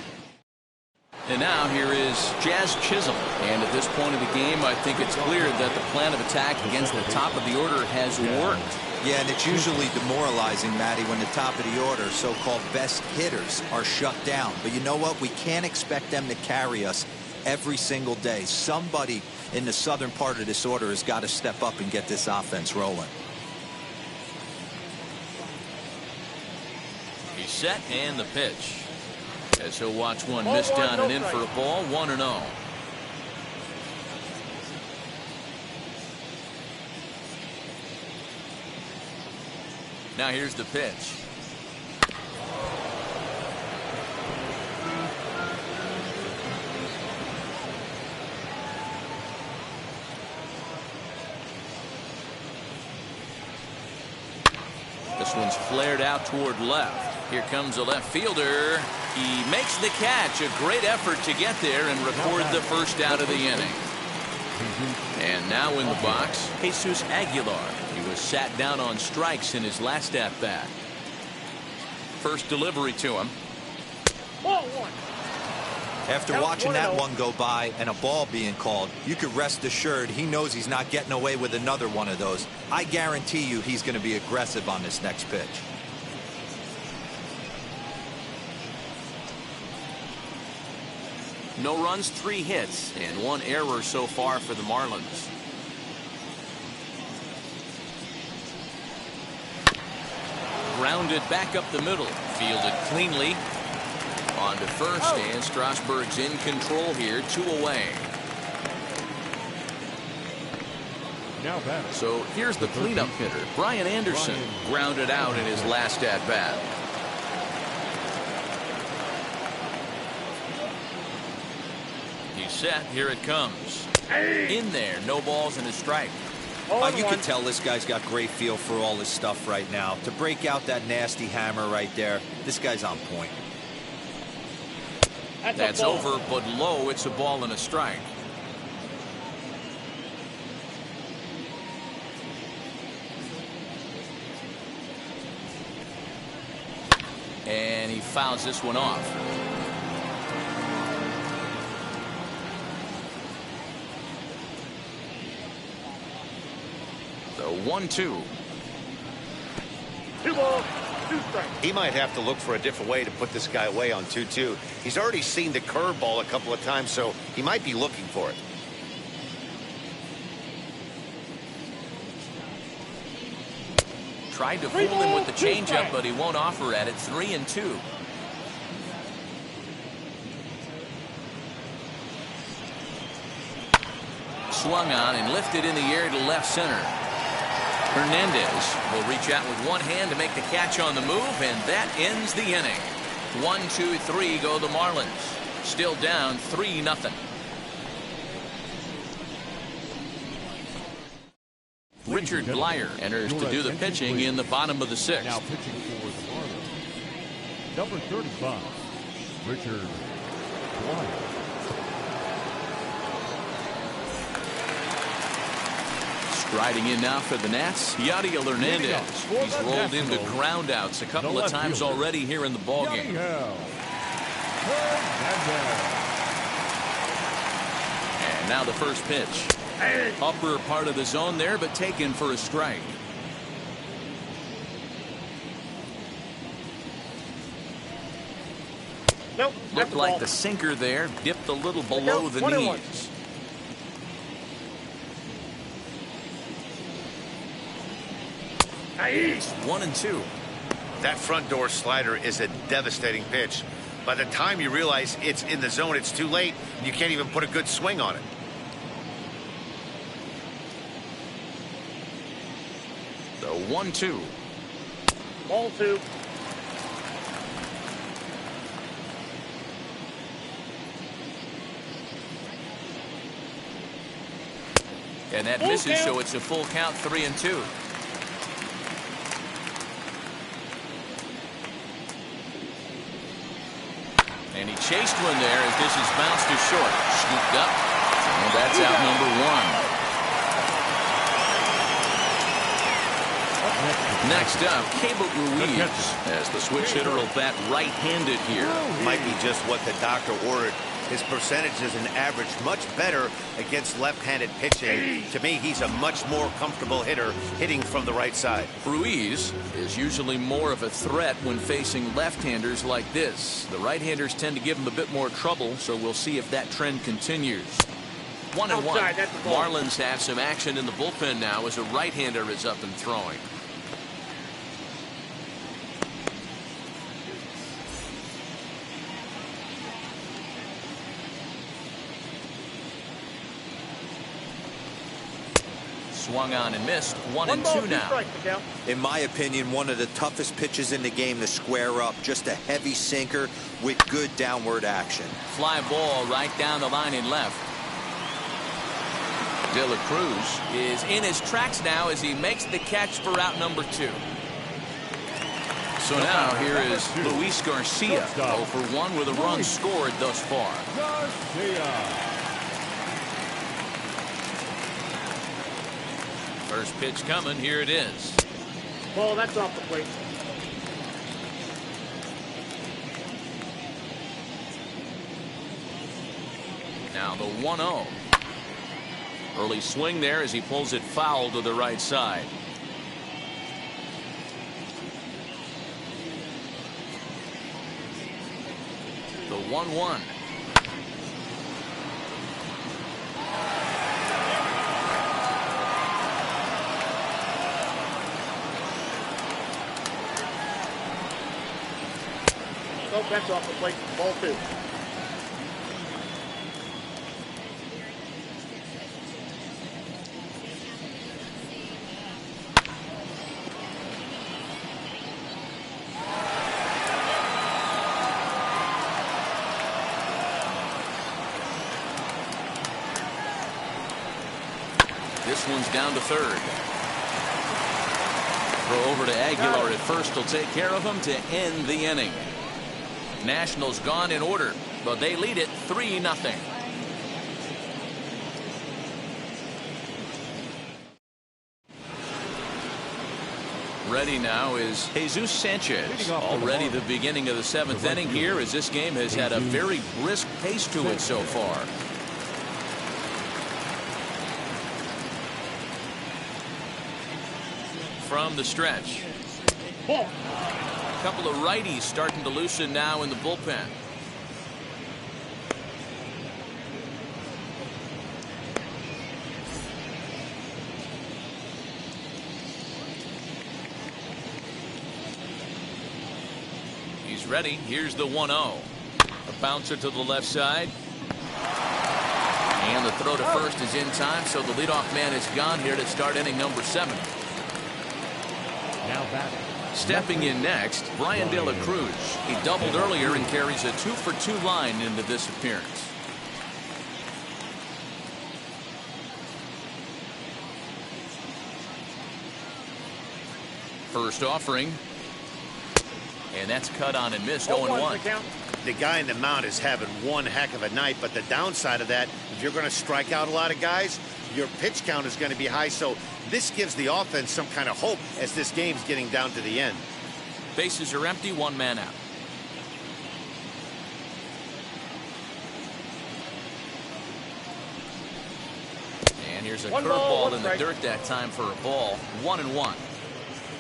And now here is Jazz Chisholm. And at this point of the game, I think it's clear that the plan of attack against the top of the order has worked. Yeah, and it's usually demoralizing, Matty, when the top of the order, so-called best hitters, are shut down. But you know what? We can't expect them to carry us every single day. Somebody in the southern part of this order has got to step up and get this offense rolling. He's set, and the pitch. As he'll watch one miss down and in for a ball, 1-0. Now here's the pitch. This one's flared out toward left. Here comes a left fielder. He makes the catch. A great effort to get there and record the first out of the inning. And now in the box, Jesus Aguilar. He was sat down on strikes in his last at-bat. First delivery to him. After watching that one go by and a ball being called, you could rest assured he knows he's not getting away with another one of those. I guarantee you he's going to be aggressive on this next pitch. No runs, 3 hits, and 1 error so far for the Marlins. Grounded back up the middle. Fielded cleanly. On to first, and Strasburg's in control here, 2 away. So here's the cleanup hitter, Brian Anderson, grounded out in his last at-bat. He's set, here it comes. In there, no balls and a strike. You can tell this guy's got great feel for all his stuff right now. To break out that nasty hammer right there, this guy's on point. That's over, but low. It's a ball and a strike. And he fouls this one off. So 1-2. 2 balls. He might have to look for a different way to put this guy away on 2-2. He's already seen the curveball a couple of times, so he might be looking for it. Tried to fool him with the changeup, but he won't offer at it. 3-2. Swung on and lifted in the air to left center. Hernandez will reach out with one hand to make the catch on the move, and that ends the inning. 1-2-3 go the Marlins. Still down 3-0. Richard Blyer enters to do the pitching in the bottom of the 6th. Now pitching for the Marlins, number 35, Richard Blyer. Striding in now for the Nats, Yadiel Hernandez. He's rolled into groundouts a couple of times already here in the ballgame. And now the first pitch. Upper part of the zone there, but taken for a strike. Nope. Looked like the sinker there dipped a little below the knees. It's 1-2. That front door slider is a devastating pitch. By the time you realize it's in the zone, it's too late. You can't even put a good swing on it. The 1-2. Ball 2. And that misses, so it's a full count, 3-2. And he chased one there as this is bounced to short. Scooped up. And that's out number one. Next up, Cable Ruiz, as the switch hitter will bat right-handed here. Might be just what the doctor ordered. His percentages and average much better against left-handed pitching. To me, he's a much more comfortable hitter hitting from the right side. Ruiz is usually more of a threat when facing left-handers like this. The right-handers tend to give him a bit more trouble, so we'll see if that trend continues. 1-1. Marlins have some action in the bullpen now as a right-hander is up and throwing. Swung on and missed. 1-2 now. In my opinion, one of the toughest pitches in the game to square up. Just a heavy sinker with good downward action. Fly ball right down the line in left. De La Cruz is in his tracks now as he makes the catch for out number 2. So now here is Luis Garcia, 0 for 1 with a run scored thus far. First pitch coming. Here it is. Ball, that's off the plate. Now the 1-0. Early swing there as he pulls it foul to the right side. The 1-1. Oh, that's off the plate. Ball 2. This one's down to third. Throw over to Aguilar at first will take care of him to end the inning. Nationals gone in order, but they lead it 3-0. Ready now is Jesus Sanchez. Already the beginning of the 7th inning here as this game has had a very brisk pace to it so far. From the stretch. Ball. A couple of righties starting to loosen now in the bullpen. He's ready. Here's the 1-0. A bouncer to the left side. And the throw to first is in time, so the leadoff man is gone here to start inning number 7. Now batting. Stepping in next, Brian De La Cruz. He doubled earlier and carries a 2-for-2 line into this appearance. First offering. And that's cut on and missed. 0-1. The guy in the mound is having one heck of a night, but the downside of that, if you're going to strike out a lot of guys, your pitch count is going to be high. So this gives the offense some kind of hope as this game's getting down to the end. Bases are empty, 1 man out. And here's a curveball in the dirt that time for a ball. 1-1.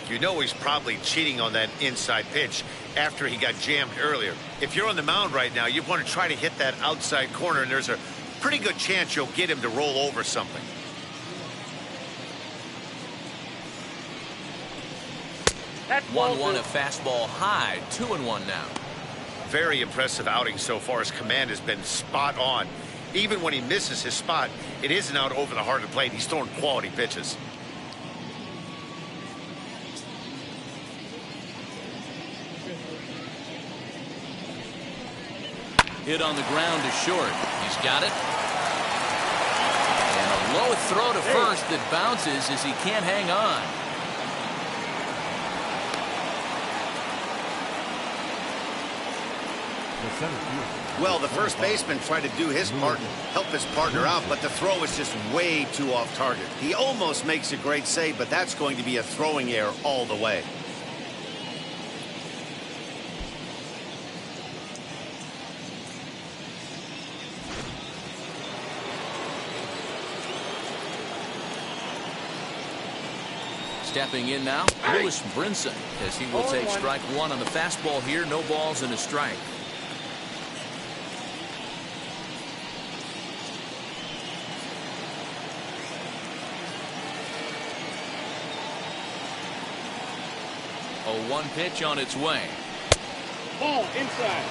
You know he's probably cheating on that inside pitch after he got jammed earlier. If you're on the mound right now, you want to try to hit that outside corner, and there's a pretty good chance you'll get him to roll over something. That's 1-1, a fastball high. 2-1 now. Very impressive outing so far. His command has been spot on. Even when he misses his spot, it isn't out over the heart of the plate. He's throwing quality pitches. Hit on the ground to short. He's got it. And a low throw to first that bounces as he can't hang on. the center fielder. Well, the first baseman tried to do his part and help his partner out, but the throw is just way too off target. He almost makes a great save, but that's going to be a throwing error all the way. Stepping in now, Lewis Brinson, as he will take strike one on the fastball here. No balls and a strike. A 1 pitch on its way. Ball inside.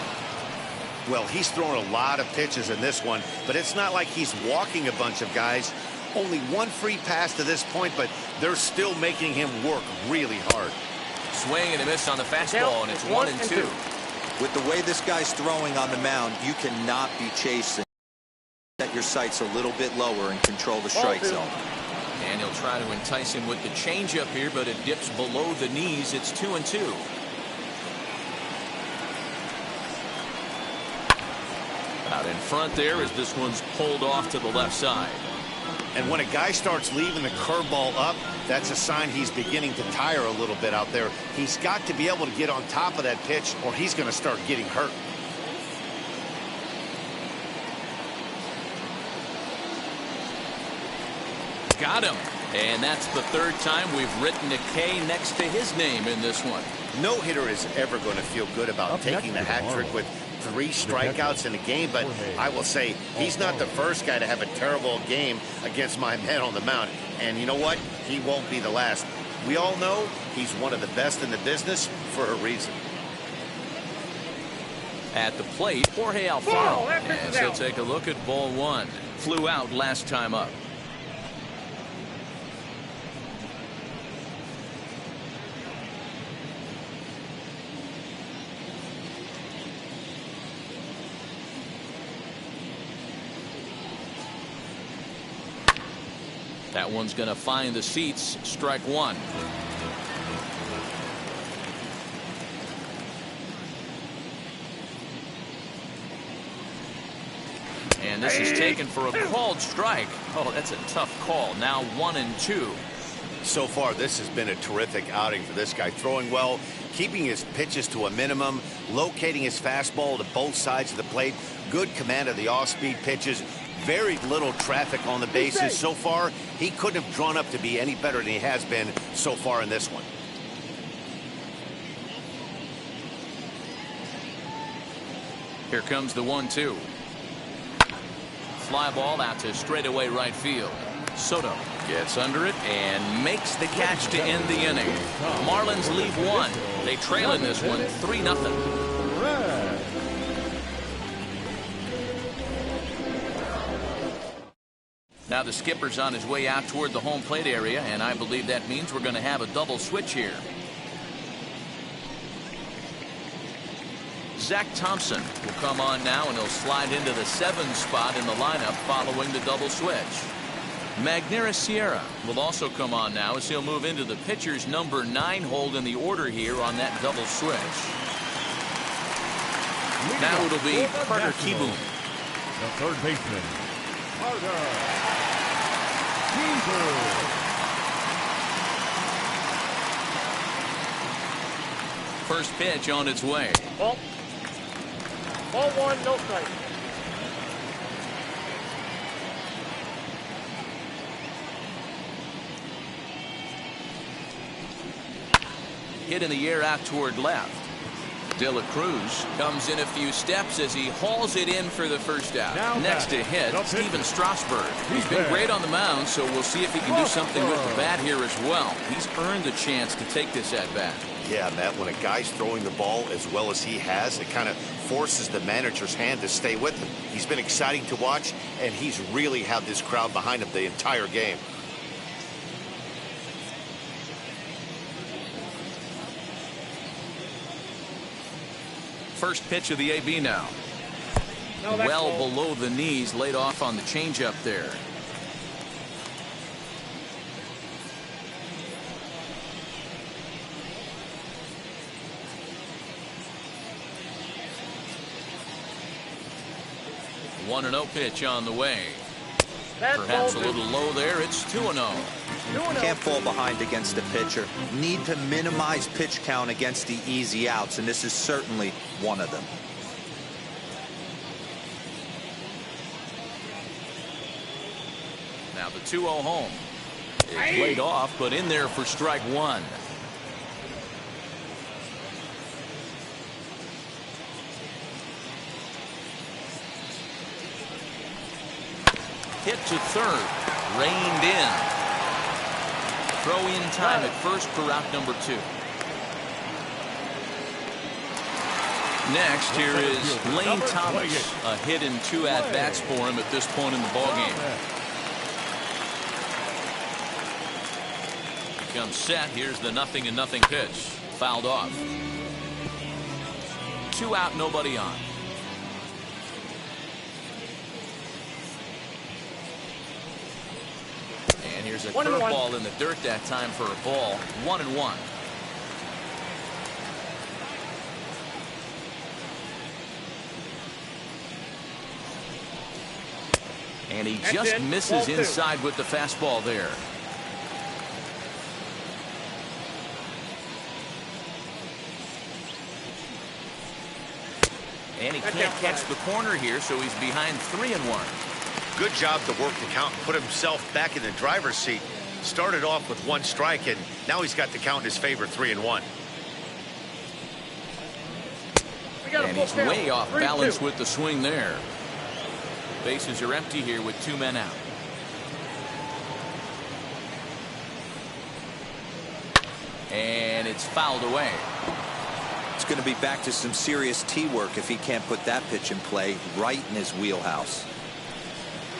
Well, he's throwing a lot of pitches in this one, but it's not like he's walking a bunch of guys. Only one free pass to this point, but they're still making him work really hard. Swing and a miss on the fastball, and it's 1-2. With the way this guy's throwing on the mound, you cannot be chasing. Set your sights a little bit lower and control the strike zone. And he'll try to entice him with the changeup here, but it dips below the knees. It's 2-2. Out in front there as this one's pulled off to the left side. And when a guy starts leaving the curveball up, that's a sign he's beginning to tire a little bit out there. He's got to be able to get on top of that pitch, or he's going to start getting hurt. Got him. And that's the third time we've written a K next to his name in this one. No hitter is ever going to feel good about taking the hat trick with 3 strikeouts in a game, but I will say he's not the first guy to have a terrible game against my man on the mound. And you know what? He won't be the last. We all know he's one of the best in the business for a reason. At the plate, Jorge Alfaro, as he'll take a look at ball 1. Flew out last time up. That one's going to find the seats. Strike 1. And this is taken for a called strike. Oh, that's a tough call. Now 1-2. So far, this has been a terrific outing for this guy. Throwing well, keeping his pitches to a minimum, locating his fastball to both sides of the plate, good command of the off-speed pitches, very little traffic on the bases. So far, he couldn't have drawn up to be any better than he has been so far in this one. Here comes the 1-2. Fly ball out to straightaway right field. Soto gets under it and makes the catch to end the inning. Marlins leave 1. They trail in this one 3-0. Now the skipper's on his way out toward the home plate area, and I believe that means we're going to have a double switch here. Zach Thompson will come on now, and he'll slide into the 7 spot in the lineup following the double switch. Magneuris Sierra will also come on now as he'll move into the pitcher's number 9 hold in the order here on that double switch. Now it'll be Carter Kieboom. The third baseman, Carter. First pitch on its way. Ball 1, no strike. Hit in the air out toward left. De La Cruz comes in a few steps as he hauls it in for the first out. Next to hit, Steven Strasburg. He's been great on the mound, so we'll see if he can do something with the bat here as well. He's earned the chance to take this at bat. Yeah, Matt, when a guy's throwing the ball as well as he has, it kind of forces the manager's hand to stay with him. He's been exciting to watch, and he's really had this crowd behind him the entire game. First pitch of the AB now. Well below the knees, laid off on the changeup there. 1-0 pitch on the way. Perhaps a little low there. It's 2-0. Can't fall behind against the pitcher. Need to minimize pitch count against the easy outs, and this is certainly one of them. Now the 2-0 home. It's laid off, but in there for strike one. Hit to third. Reined in. Throw in time at first for out number 2. Next, here is Lane Thomas. A hit and 2 at-bats for him at this point in the ballgame. Comes set. Here's the 0-0 pitch. Fouled off. 2 out, nobody on. And here's a curveball in the dirt that time for a ball. 1-1. And he just misses inside with the fastball there. And he can't catch the corner here, so he's behind 3-1. Good job to work the count and put himself back in the driver's seat. Started off with 1 strike, and now he's got the count in his favor, 3-1. And he's way off balance with the swing there. Bases are empty here with 2 men out. And it's fouled away. It's going to be back to some serious tee work if he can't put that pitch in play right in his wheelhouse.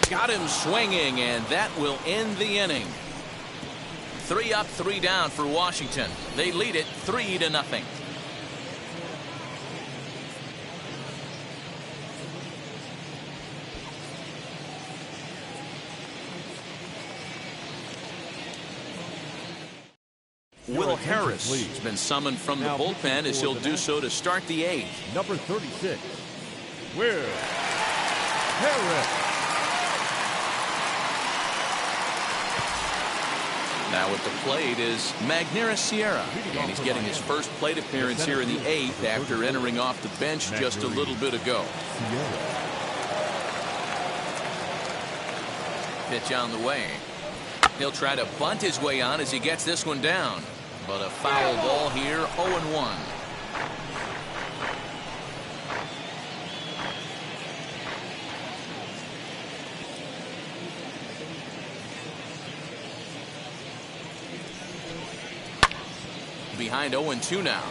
Got him swinging, and that will end the inning. 3 up, 3 down for Washington. They lead it 3-0. Will Harris has been summoned from the bullpen as he'll do so to start the 8th. Number 36, Will Harris. Now at the plate is Magneuris Sierra, and he's getting his first plate appearance here in the 8th after entering off the bench just a little bit ago. Pitch on the way. He'll try to bunt his way on as he gets this one down. But a foul ball here, 0-1. Behind 0-2 now.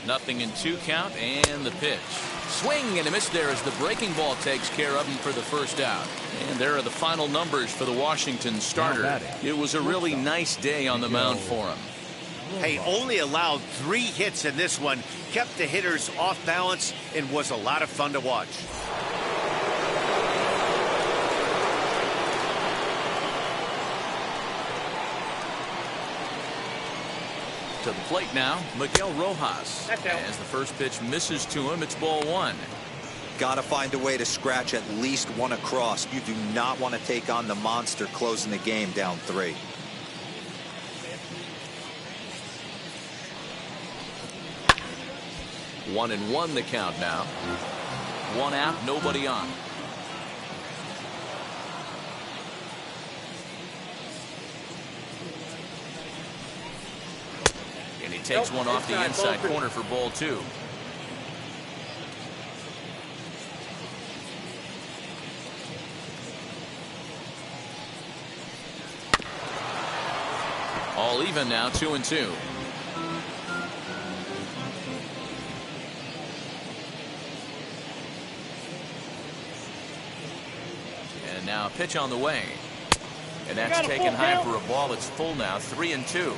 Nothing in 2 count, and the pitch. Swing and a miss there as the breaking ball takes care of him for the first out. And there are the final numbers for the Washington starter. It was a really nice day on the mound for him. Hey, only allowed 3 hits in this one, kept the hitters off balance, and was a lot of fun to watch. To the plate now, Miguel Rojas. As the first pitch misses to him, it's ball 1. Got to find a way to scratch at least 1 across. You do not want to take on the monster closing the game down 3. One and 1 the count now. 1 out, nobody on. And he takes one off the inside corner for ball 2. All even now, 2-2. And now a pitch on the way. And that's taken high for a ball. It's full now, 3-2.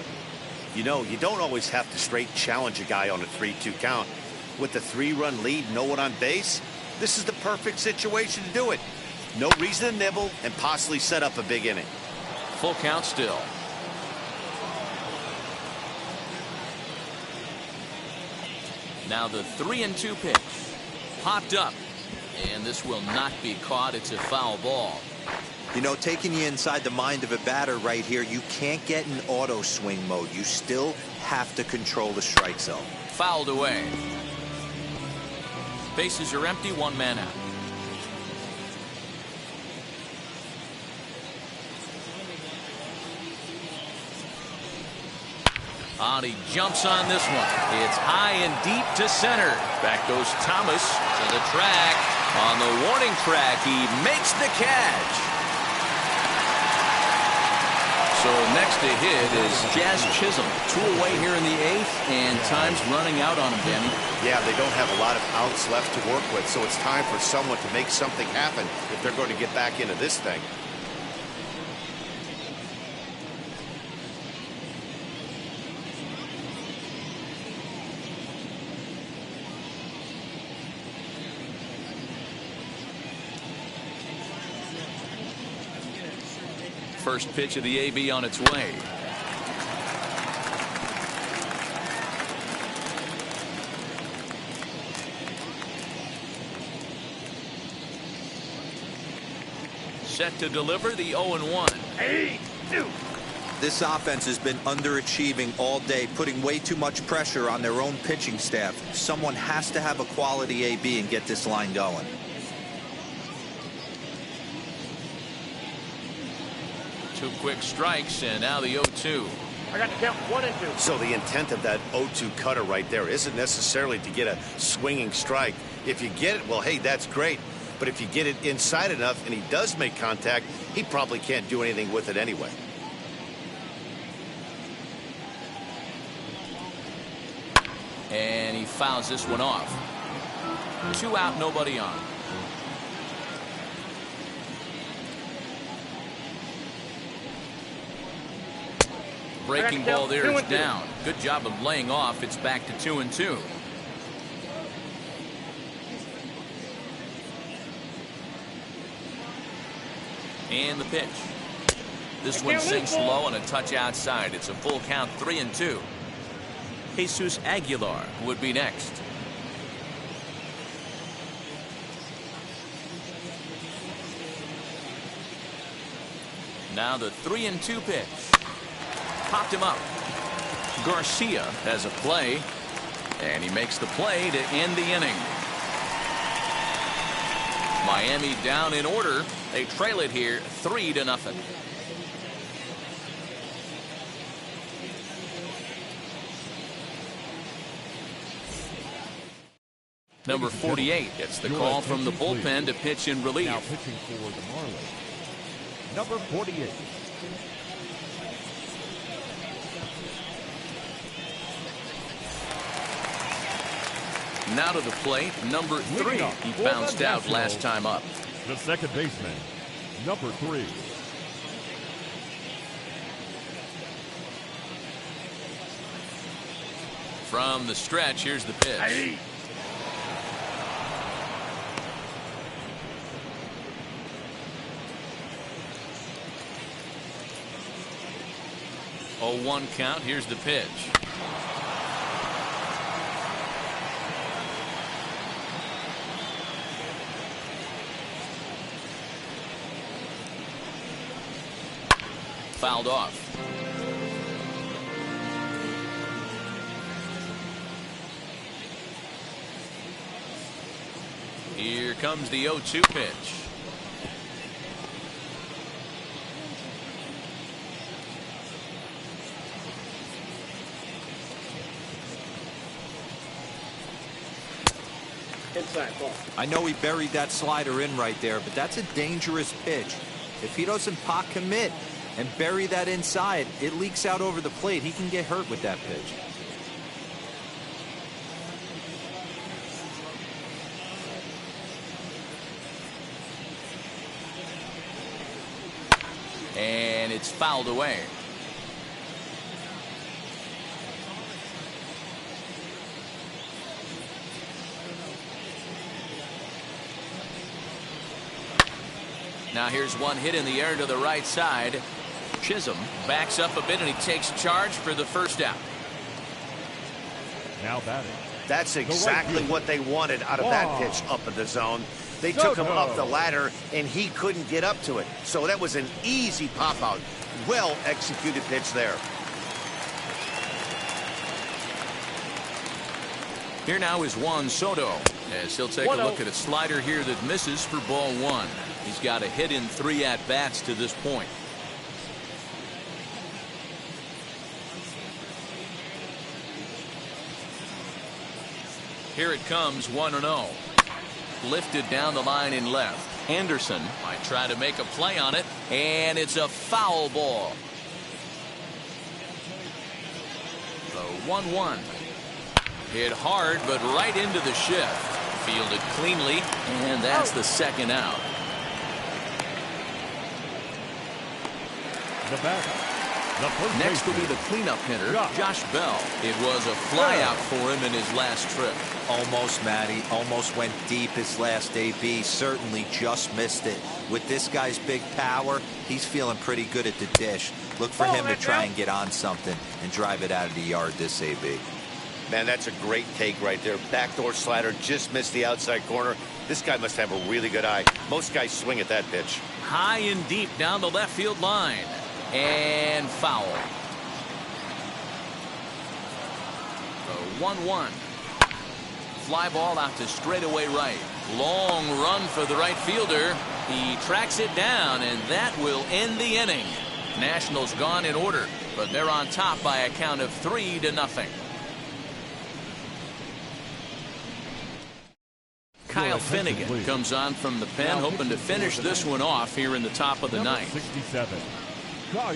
You know, you don't always have to straight challenge a guy on a 3-2 count. With the 3-run lead, no one on base, this is the perfect situation to do it. No reason to nibble and possibly set up a big inning. Full count still. Now the 3-2 pitch. Popped up. And this will not be caught. It's a foul ball. You know, taking you inside the mind of a batter right here, you can't get in auto swing mode. You still have to control the strike zone. Fouled away. Bases are empty, one man out. He jumps on this one. It's high and deep to center. Back goes Thomas to the track. On the warning track, he makes the catch. So next to hit is Jazz Chisholm. 2 away here in the 8th, and time's running out on him, Danny. Yeah, they don't have a lot of outs left to work with, so it's time for someone to make something happen if they're going to get back into this thing. First pitch of the AB on its way. Set to deliver the 0-1. This offense has been underachieving all day, putting way too much pressure on their own pitching staff. Someone has to have a quality AB and get this line going. Two quick strikes, and now the 0-2. I got to count 1 and 2. So the intent of that 0-2 cutter right there isn't necessarily to get a swinging strike. If you get it, well, hey, that's great. But if you get it inside enough and he does make contact, he probably can't do anything with it anyway. And he fouls this one off. 2 out, nobody on. Breaking ball there is down. Good job of laying off. It's back to 2-2. And the pitch. This one sinks low and a touch outside. It's a full count, 3-2. Jesus Aguilar would be next. Now the 3-2 pitch. Popped him up. Garcia has a play, and he makes the play to end the inning. Miami down in order. They trail it here 3-0. Number 48 gets the call from the bullpen to pitch in relief. Now pitching for the Marlins, number 48. Now to the plate, number 3. He bounced out last time up. The second baseman, number 3. From the stretch, here's the pitch. 0-1 count. Here's the pitch. Fouled off. Here comes the 0-2 pitch. Inside ball. I know he buried that slider in right there, but that's a dangerous pitch. If he doesn't pot commit and bury that inside, it leaks out over the plate. He can get hurt with that pitch. And it's fouled away. Now here's one hit in the air to the right side. Chisholm backs up a bit and he takes charge for the first out. Now batting, That's exactly what they wanted out of that pitch up in the zone. They took him up the ladder, and he couldn't get up to it. So that was an easy pop-out. Well-executed pitch there. Here now is Juan Soto, as he'll take a look at a slider here that misses for ball one. He's got a hit in 3 at-bats to this point. Here it comes, 1-0. Lifted down the line in left. Anderson might try to make a play on it, and it's a foul ball. The 1-1. Hit hard, but right into the shift. Fielded cleanly, and that's the second out. The batter. Next will be the cleanup hitter, Josh Bell. It was a flyout for him in his last trip. Almost, Matty. Almost went deep his last AB. Certainly just missed it. With this guy's big power, he's feeling pretty good at the dish. Look for him to try and get on something and drive it out of the yard this AB. Man, that's a great take right there. Backdoor slider, just missed the outside corner. This guy must have a really good eye. Most guys swing at that pitch. High and deep down the left field line. And foul. The 1-1. Fly ball out to straightaway right. Long run for the right fielder. He tracks it down, and that will end the inning. Nationals gone in order, but they're on top by a count of 3-0. Kyle Finnegan comes on from the pen, hoping to finish this one off here in the top of the ninth. 67. Kyle.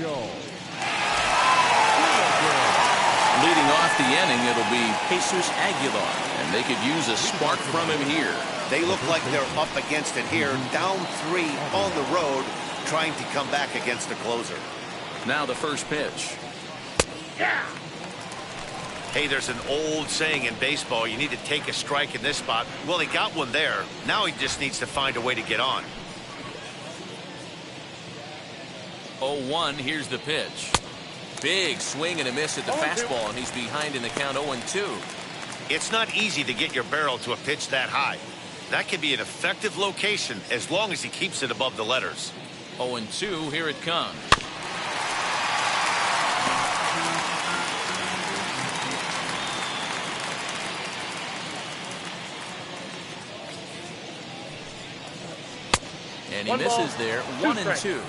Leading off the inning, it'll be Jesus Aguilar, and they could use a spark from him here. They look like they're up against it here, down 3 on the road, trying to come back against the closer. Now the first pitch. Yeah. Hey, there's an old saying in baseball, you need to take a strike in this spot. Well, he got one there. Now he just needs to find a way to get on. 0-1, here's the pitch. Big swing and a miss at the fastball, and he's behind in the count 0-2. It's not easy to get your barrel to a pitch that high. That can be an effective location as long as he keeps it above the letters. 0-2, here it comes. And he misses there, 1-2.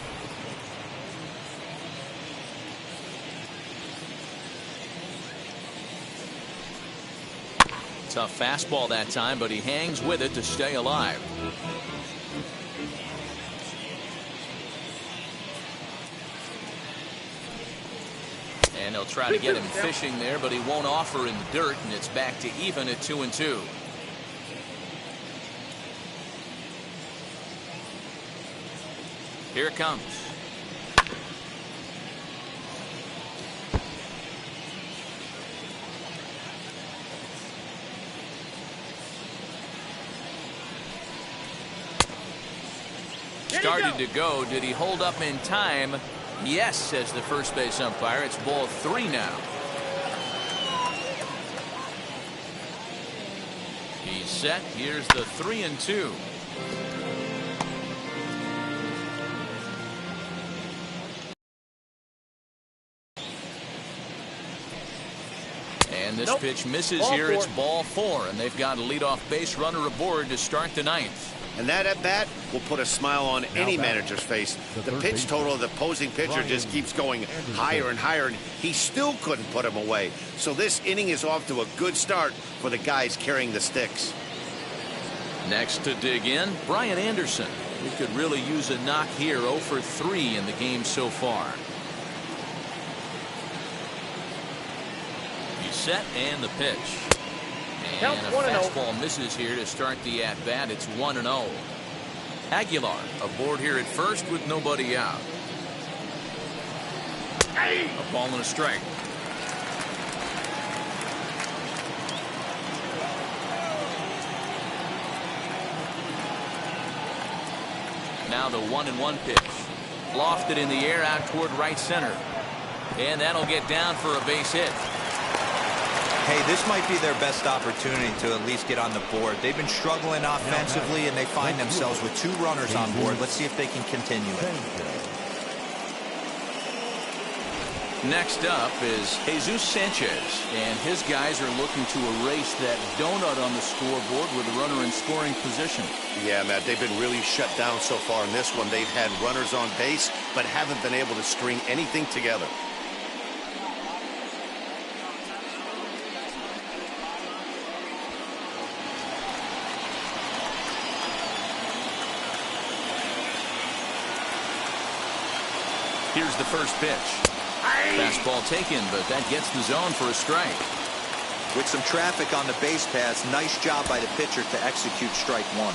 Tough fastball that time, but he hangs with it to stay alive. And he'll try to get him fishing there, but he won't offer in the dirt, and it's back to even at 2-2. Here it comes. Started to go. Did he hold up in time? Yes, says the first base umpire. It's ball 3 now. He's set. Here's the 3-2. And this pitch misses here. It's ball 4, and they've got a leadoff base runner aboard to start the ninth. And that at bat will put a smile on any manager's face. The pitch total of the opposing pitcher just keeps going higher and higher, and he still couldn't put him away. So this inning is off to a good start for the guys carrying the sticks. Next to dig in, Brian Anderson. He could really use a knock here. 0 for 3 in the game so far. He's set, and the pitch. And a fastball misses here to start the at-bat. It's 1-0. Aguilar aboard here at first with nobody out. A ball and a strike. Now the 1-1 pitch. Lofted in the air out toward right center. And that'll get down for a base hit. Hey, this might be their best opportunity to at least get on the board. They've been struggling offensively, and they find themselves with 2 runners on board. Let's see if they can continue it. Next up is Jesus Sanchez, and his guys are looking to erase that donut on the scoreboard with a runner in scoring position. Yeah, Matt, they've been really shut down so far in this one. They've had runners on base, but haven't been able to string anything together. Here's the first pitch. Fastball taken, but that gets the zone for a strike. With some traffic on the base paths, nice job by the pitcher to execute strike 1.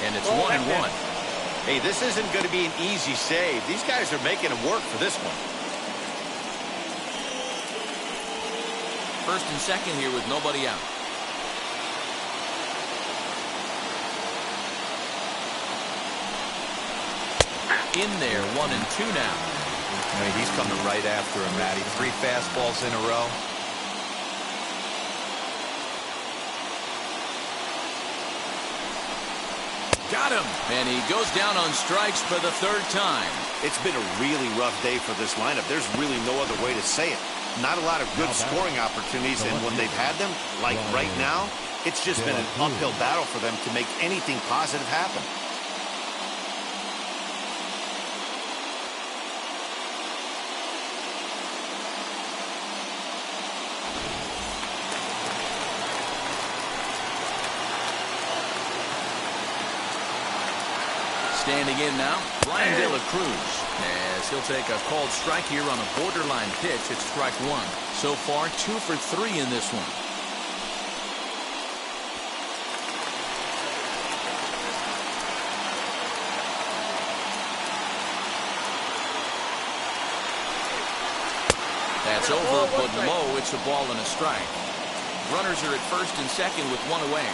And it's 1-1. Hey, this isn't going to be an easy save. These guys are making him work for this one. First and second here with nobody out. In there, 1-2 now. He's coming right after him, Matty. 3 fastballs in a row. Got him. And he goes down on strikes for the 3rd time. It's been a really rough day for this lineup. There's really no other way to say it. Not a lot of good scoring opportunities, and when they've had them, like right now, it's just been an uphill battle for them to make anything positive happen. Standing in now, Brian De La Cruz, as he'll take a called strike here on a borderline pitch. It's strike 1. So far, 2 for 3 in this one. That's over, but low. It's a ball and a strike. Runners are at first and second with 1 away.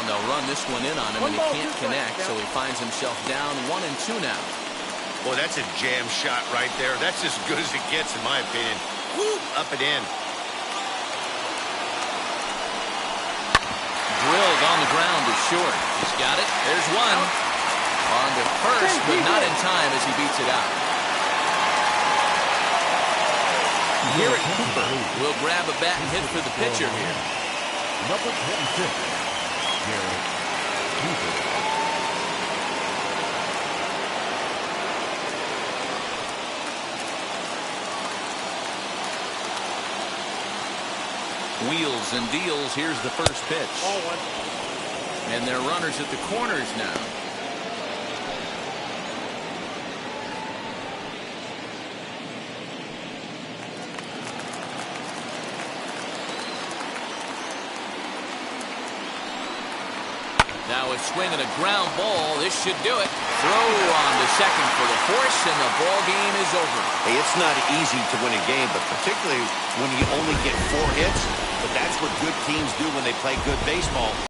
They'll run this one in on him, and he can't connect, so he finds himself down 1-2 now. Boy, that's a jam shot right there. That's as good as it gets, in my opinion. Woo, up and in. Drilled on the ground is short. He's got it. There's one. On to first, but not in time as he beats it out. Garrett Cooper will grab a bat and hit for the pitcher here. Number 26. Wheels and deals. Here's the first pitch. And they're runners at the corners now. Now a swing and a ground ball. This should do it. Throw on to second for the force, and the ball game is over. Hey, it's not easy to win a game, but particularly when you only get 4 hits. But that's what good teams do when they play good baseball.